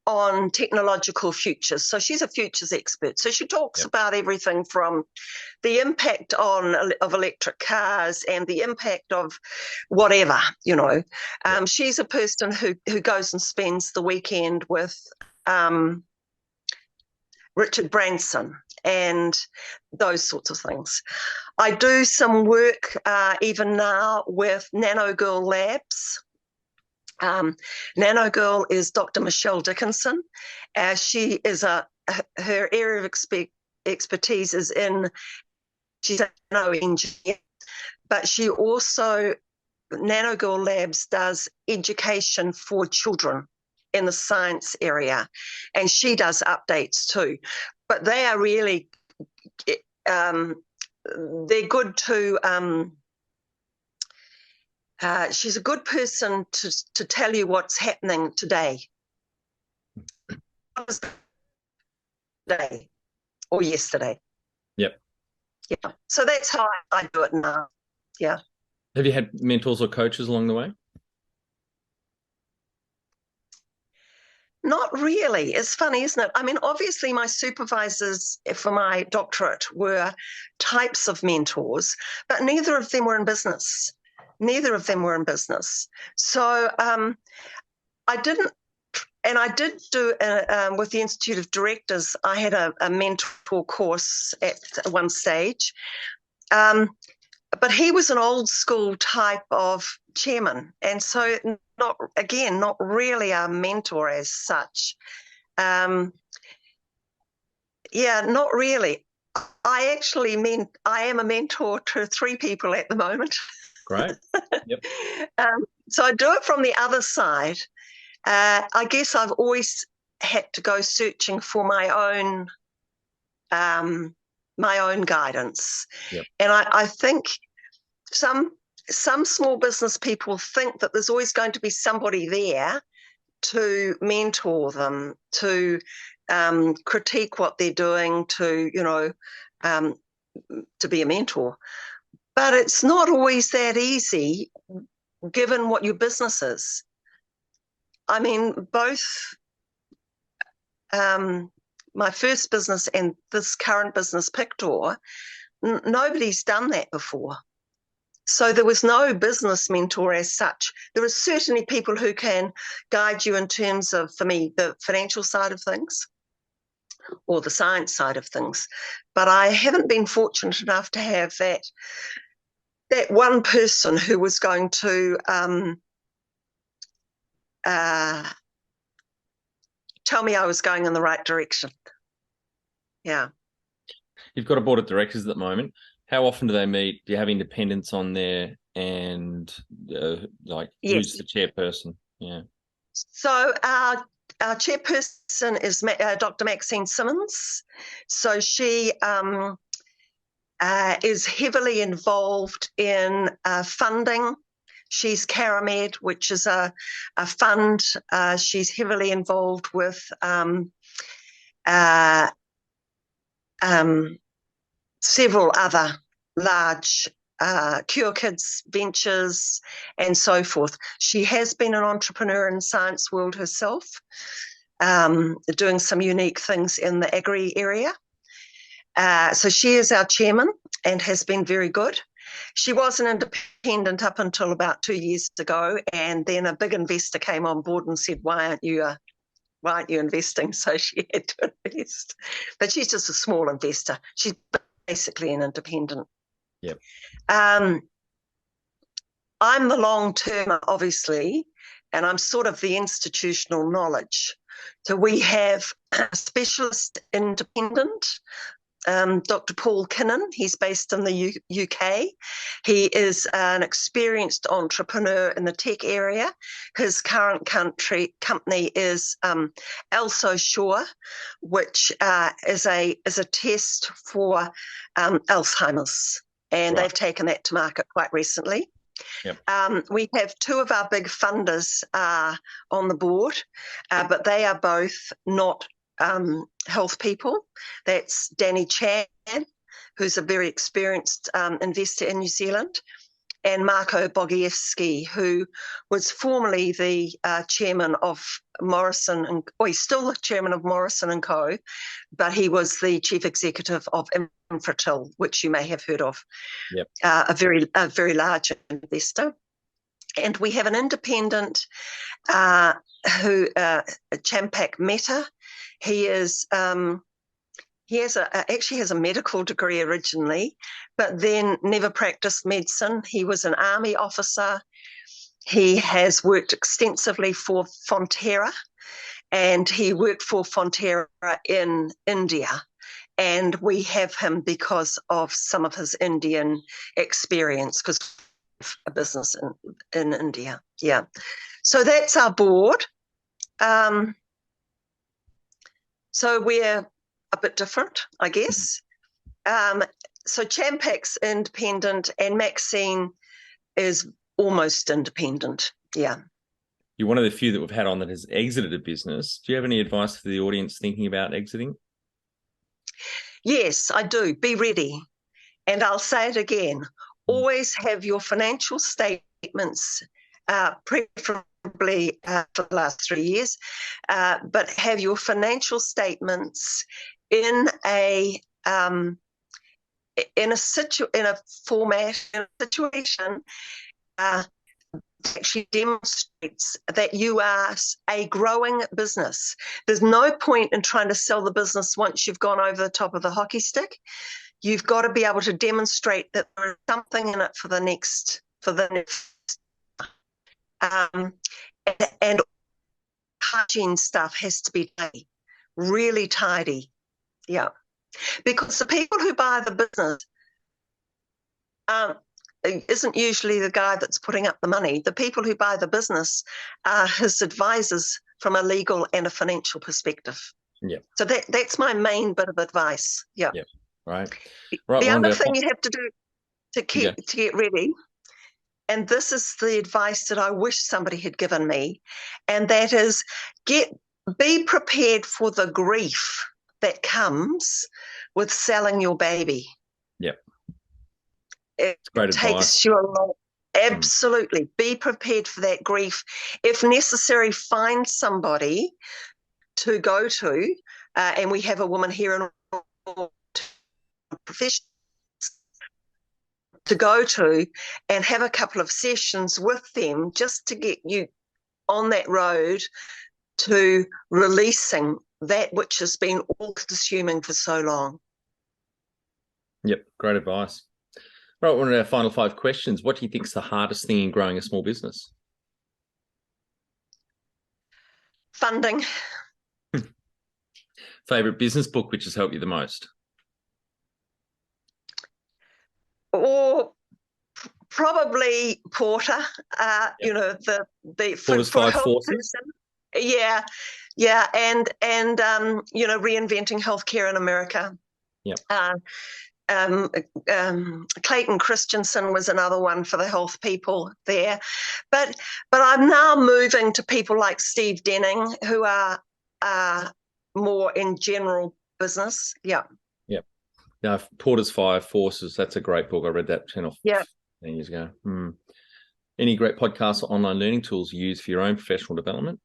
on technological futures. So she's a futures expert. So she talks about everything from the impact of electric cars and the impact of whatever, She's a person who goes and spends the weekend with Richard Branson and those sorts of things. I do some work even now with Nano Girl Labs. Nano Girl is Dr. Michelle Dickinson. She is her area of expertise is she's a nano engineer, but she also, Nano Girl Labs does education for children in the science area, and she does updates too. But they are really, they're good to she's a good person to tell you what's happening today. Today or yesterday. Yep. Yeah. So that's how I do it now. Yeah. Have you had mentors or coaches along the way? Not really. It's funny, isn't it? I mean, obviously my supervisors for my doctorate were types of mentors, but neither of them were in business. Neither of them were in business. So I didn't, and I did do, with the Institute of Directors, I had a mentor course at one stage. But he was an old school type of chairman. And so not really a mentor as such. Yeah, not really. I am a mentor to 3 people at the moment. Great. Yep. So I do it from the other side. I guess I've always had to go searching for my own guidance. Yep. And I think some small business people think that there's always going to be somebody there to mentor them, to critique what they're doing, to be a mentor. But it's not always that easy, given what your business is. I mean, both my first business and this current business, Pictor, nobody's done that before. So there was no business mentor as such. There are certainly people who can guide you in terms of, for me, the financial side of things or the science side of things. But I haven't been fortunate enough to have that one person who was going to tell me I was going in the right direction. Yeah. You've got a board of directors at the moment. How often do they meet? Do you have independents on there? And Yes. Who's the chairperson? Yeah. So our chairperson is Dr. Maxine Simmons. So she is heavily involved in funding. She's Caramed, which is a fund. She's heavily involved with several other large Cure Kids ventures and so forth. She has been an entrepreneur in the science world herself, doing some unique things in the agri area. So she is our chairman and has been very good. She was an independent up until about 2 years ago, and then a big investor came on board and said, why aren't you investing? So she had to invest. But she's just a small investor. She's basically an independent. Yep. I'm the long termer, obviously, and I'm sort of the institutional knowledge. So we have a specialist independent, Dr. Paul Kinnan. He's based in the UK. He is an experienced entrepreneur in the tech area. His current company is AlsoSure, which is a test for Alzheimer's, and Right. they've taken that to market quite recently. Yep. We have 2 of our big funders on the board, but they are both not health people. That's Danny Chan, who's a very experienced investor in New Zealand, and Marco Bogiewski, who was formerly the chairman of Morrison, and he's still the chairman of Morrison & Co., but he was the chief executive of in-vitro, which you may have heard of. Yep. A very large investor. And we have an independent who Champak Mehta. He is actually has a medical degree originally, but then never practiced medicine. He was an army officer. He has worked extensively for Fonterra, and he worked for Fonterra in India. And we have him because of some of his Indian experience, because a business in India. Yeah. So that's our board. So we're a bit different, I guess. So Champak's independent, and Maxine is almost independent. Yeah. You're one of the few that we've had on that has exited a business. Do you have any advice for the audience thinking about exiting? Yes, I do. Be ready. And I'll say it again. Always have your financial statements, preferably for the last 3 years, but have your financial statements in a format, in a situation that actually demonstrates that you are a growing business. There's no point in trying to sell the business once you've gone over the top of the hockey stick. You've got to be able to demonstrate that there is something in it for the next, and hygiene stuff has to be tidy, really tidy. Yeah. Because the people who buy the business isn't usually the guy that's putting up the money. The people who buy the business are his advisors from a legal and a financial perspective. Yeah. So that's my main bit of advice. Yeah. Yeah. Right. The other thing you have to do to get ready, and this is the advice that I wish somebody had given me, and that is be prepared for the grief that comes with selling your baby. Yeah. It great takes advice. you a lot. Absolutely. Be prepared for that grief. If necessary, find somebody to go to, and we have a woman here in profession to go to and have a couple of sessions with them just to get you on that road to releasing that which has been all-consuming for so long. Yep, great advice. Right, one of our final 5 questions. What do you think is the hardest thing in growing a small business? Funding. Favorite business book which has helped you the most? Or probably Porter, you know, the Porter's 5 Forces. Yeah, and you know, reinventing healthcare in America. Yeah. Clayton Christensen was another one for the health people there, but I'm now moving to people like Steve Denning, who are more in general business. Yeah. Yeah, Porter's 5 Forces. That's a great book. I read that 10 years ago. Any great podcasts or online learning tools you use for your own professional development?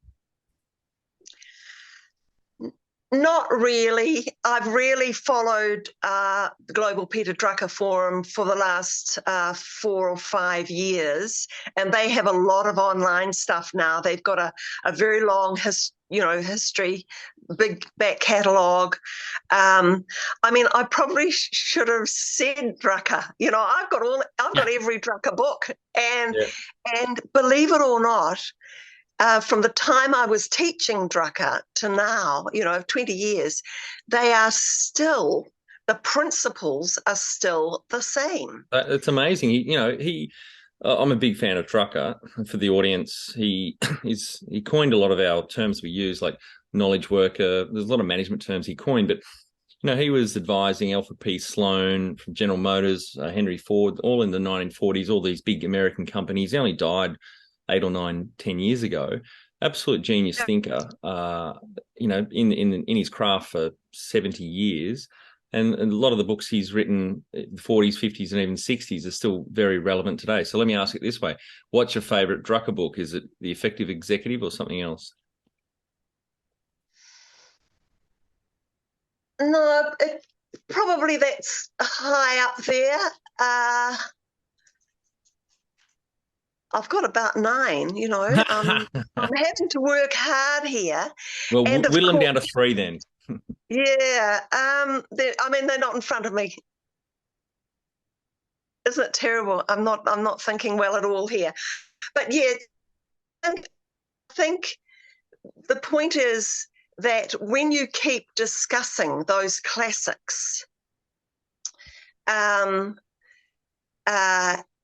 Not really. I've really followed the Global Peter Drucker Forum for the last 4 or 5 years, and they have a lot of online stuff now. They've got a very long history, big back catalogue. I mean, I probably should have said Drucker. You know, I've got every Drucker book, and believe it or not, from the time I was teaching Drucker to now, 20 years, the principles are still the same. It's amazing. I'm a big fan of Drucker. For the audience, he coined a lot of our terms we use, like knowledge worker. There's a lot of management terms he coined, but he was advising Alfred P. Sloan from General Motors, Henry Ford, all in the 1940s, all these big American companies. He only died 8 or 9, 10 years ago. Absolute genius thinker, in his craft for 70 years. And a lot of the books he's written, the 40s, 50s, and even 60s, are still very relevant today. So let me ask it this way. What's your favorite Drucker book? Is it The Effective Executive or something else? No, probably that's high up there. I've got about 9, I'm having to work hard here. Well, whittle them down to 3 then. Yeah, they're not in front of me. Isn't it terrible? I'm not thinking well at all here. But yeah, I think the point is that when you keep discussing those classics,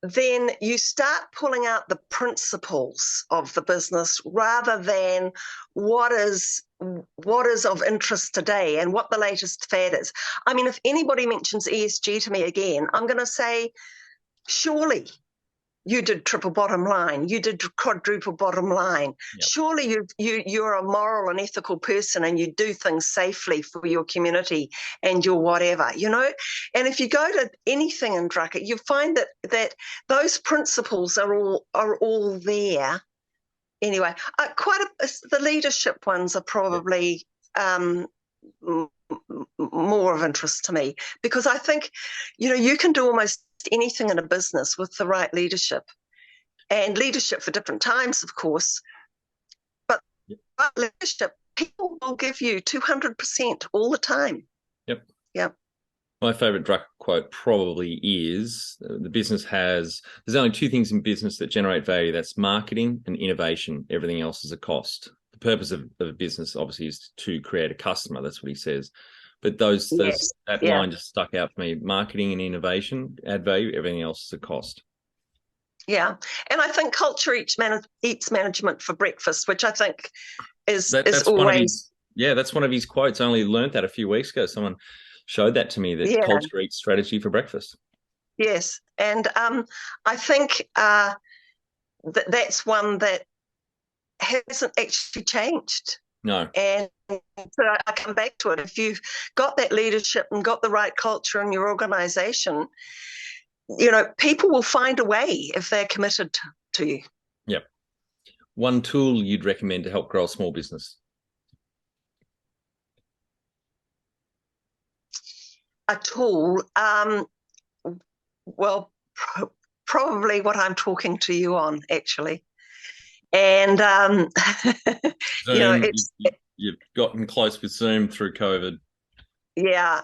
then you start pulling out the principles of the business rather than what is of interest today and what the latest fad is. I mean, if anybody mentions ESG to me again, I'm going to say, surely you did triple bottom line, you did quadruple bottom line. Yep. Surely you're a moral and ethical person, and you do things safely for your community and your whatever, you know. And if you go to anything in Drucker, you find that those principles are all there. Anyway, the leadership ones are probably more of interest to me, because I think, you know, you can do almost anything in a business with the right leadership, and leadership for different times, of course. But leadership, people will give you 200% all the time. Yep. Yep. My favorite Drucker quote probably is, there's only two things in business that generate value. That's marketing and innovation. Everything else is a cost. The purpose of a business obviously is to create a customer. That's what he says. But that line just stuck out for me. Marketing and innovation add value. Everything else is a cost. Yeah. And I think culture eats management for breakfast, which I think is always... That's one of his quotes. I only learned that a few weeks ago. Someone showed that to me, that culture eats strategy for breakfast. Yes. And I think that's one that hasn't actually changed. No. And so I come back to it. If you've got that leadership and got the right culture in your organisation, you know, people will find a way if they're committed to you. Yep. One tool you'd recommend to help grow a small business? A tool, probably what I'm talking to you on, actually. And Zoom, you know, you've gotten close with Zoom through COVID. Yeah.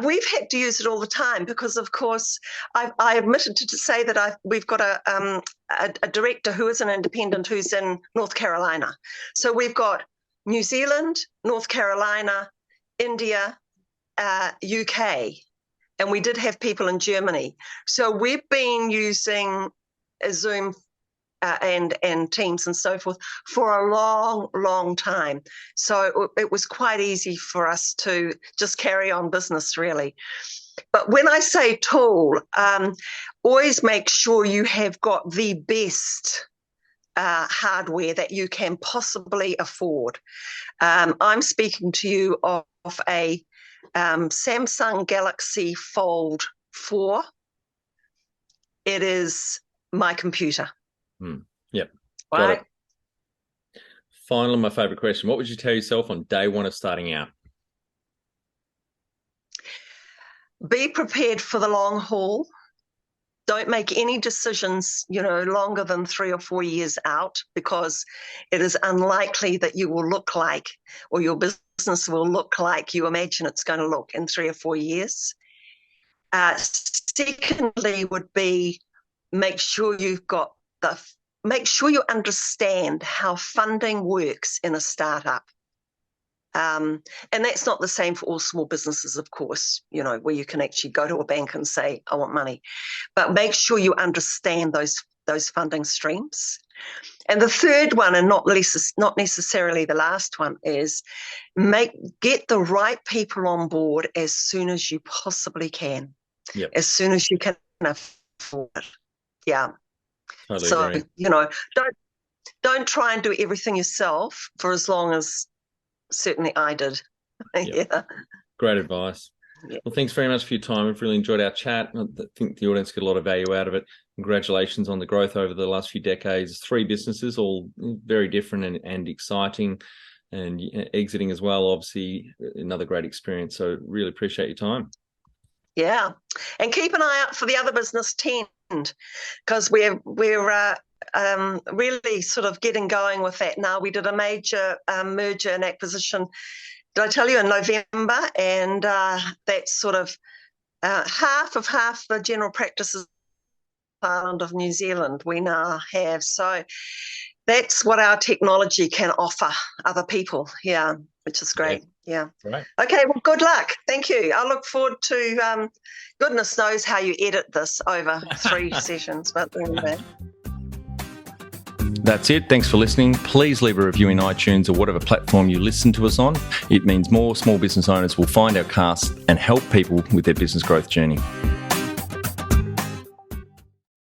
We've had to use it all the time because, of course, I admitted to say that we've got a director who is an independent who's in North Carolina. So we've got New Zealand, North Carolina, India, UK, and we did have people in Germany. So we've been using Zoom and Teams and so forth for a long, long time. So it was quite easy for us to just carry on business, really. But when I say tool, always make sure you have got the best hardware that you can possibly afford. I'm speaking to you of a Samsung Galaxy Fold 4. It is my computer. Yep. Right. Finally, my favorite question. What would you tell yourself on day one of starting out? Be prepared for the long haul. Don't make any decisions, you know, longer than 3 or 4 years out, because it is unlikely that you will look like, or your business will look like you imagine it's going to look in 3 or 4 years. Secondly would be make sure you understand how funding works in a startup. And that's not the same for all small businesses, of course, you know, where you can actually go to a bank and say, I want money. But make sure you understand those funding streams. And the third one, and not necessarily the last one, is get the right people on board as soon as you possibly can. Yep. As soon as you can afford it. Yeah. Totally agree. You know, don't try and do everything yourself for as long as certainly I did. Yep. Yeah. Great advice. Yeah. Well, thanks very much for your time. I've really enjoyed our chat. I think the audience get a lot of value out of it. Congratulations on the growth over the last few decades. 3 businesses, all very different and exciting, and exiting as well. Obviously, another great experience. So really appreciate your time. Yeah, and keep an eye out for the other business, Tend, because we're really sort of getting going with that now. We did a major merger and acquisition, did I tell you, in November, and that's sort of half the general practices island of New Zealand we now have. So that's what our technology can offer other people. Yeah, which is great. Yeah. Right. Okay, well, good luck. Thank you. I look forward to, goodness knows how you edit this over 3 sessions, but anyway. That's it. Thanks for listening. Please leave a review in iTunes or whatever platform you listen to us on. It means more small business owners will find our cast and help people with their business growth journey.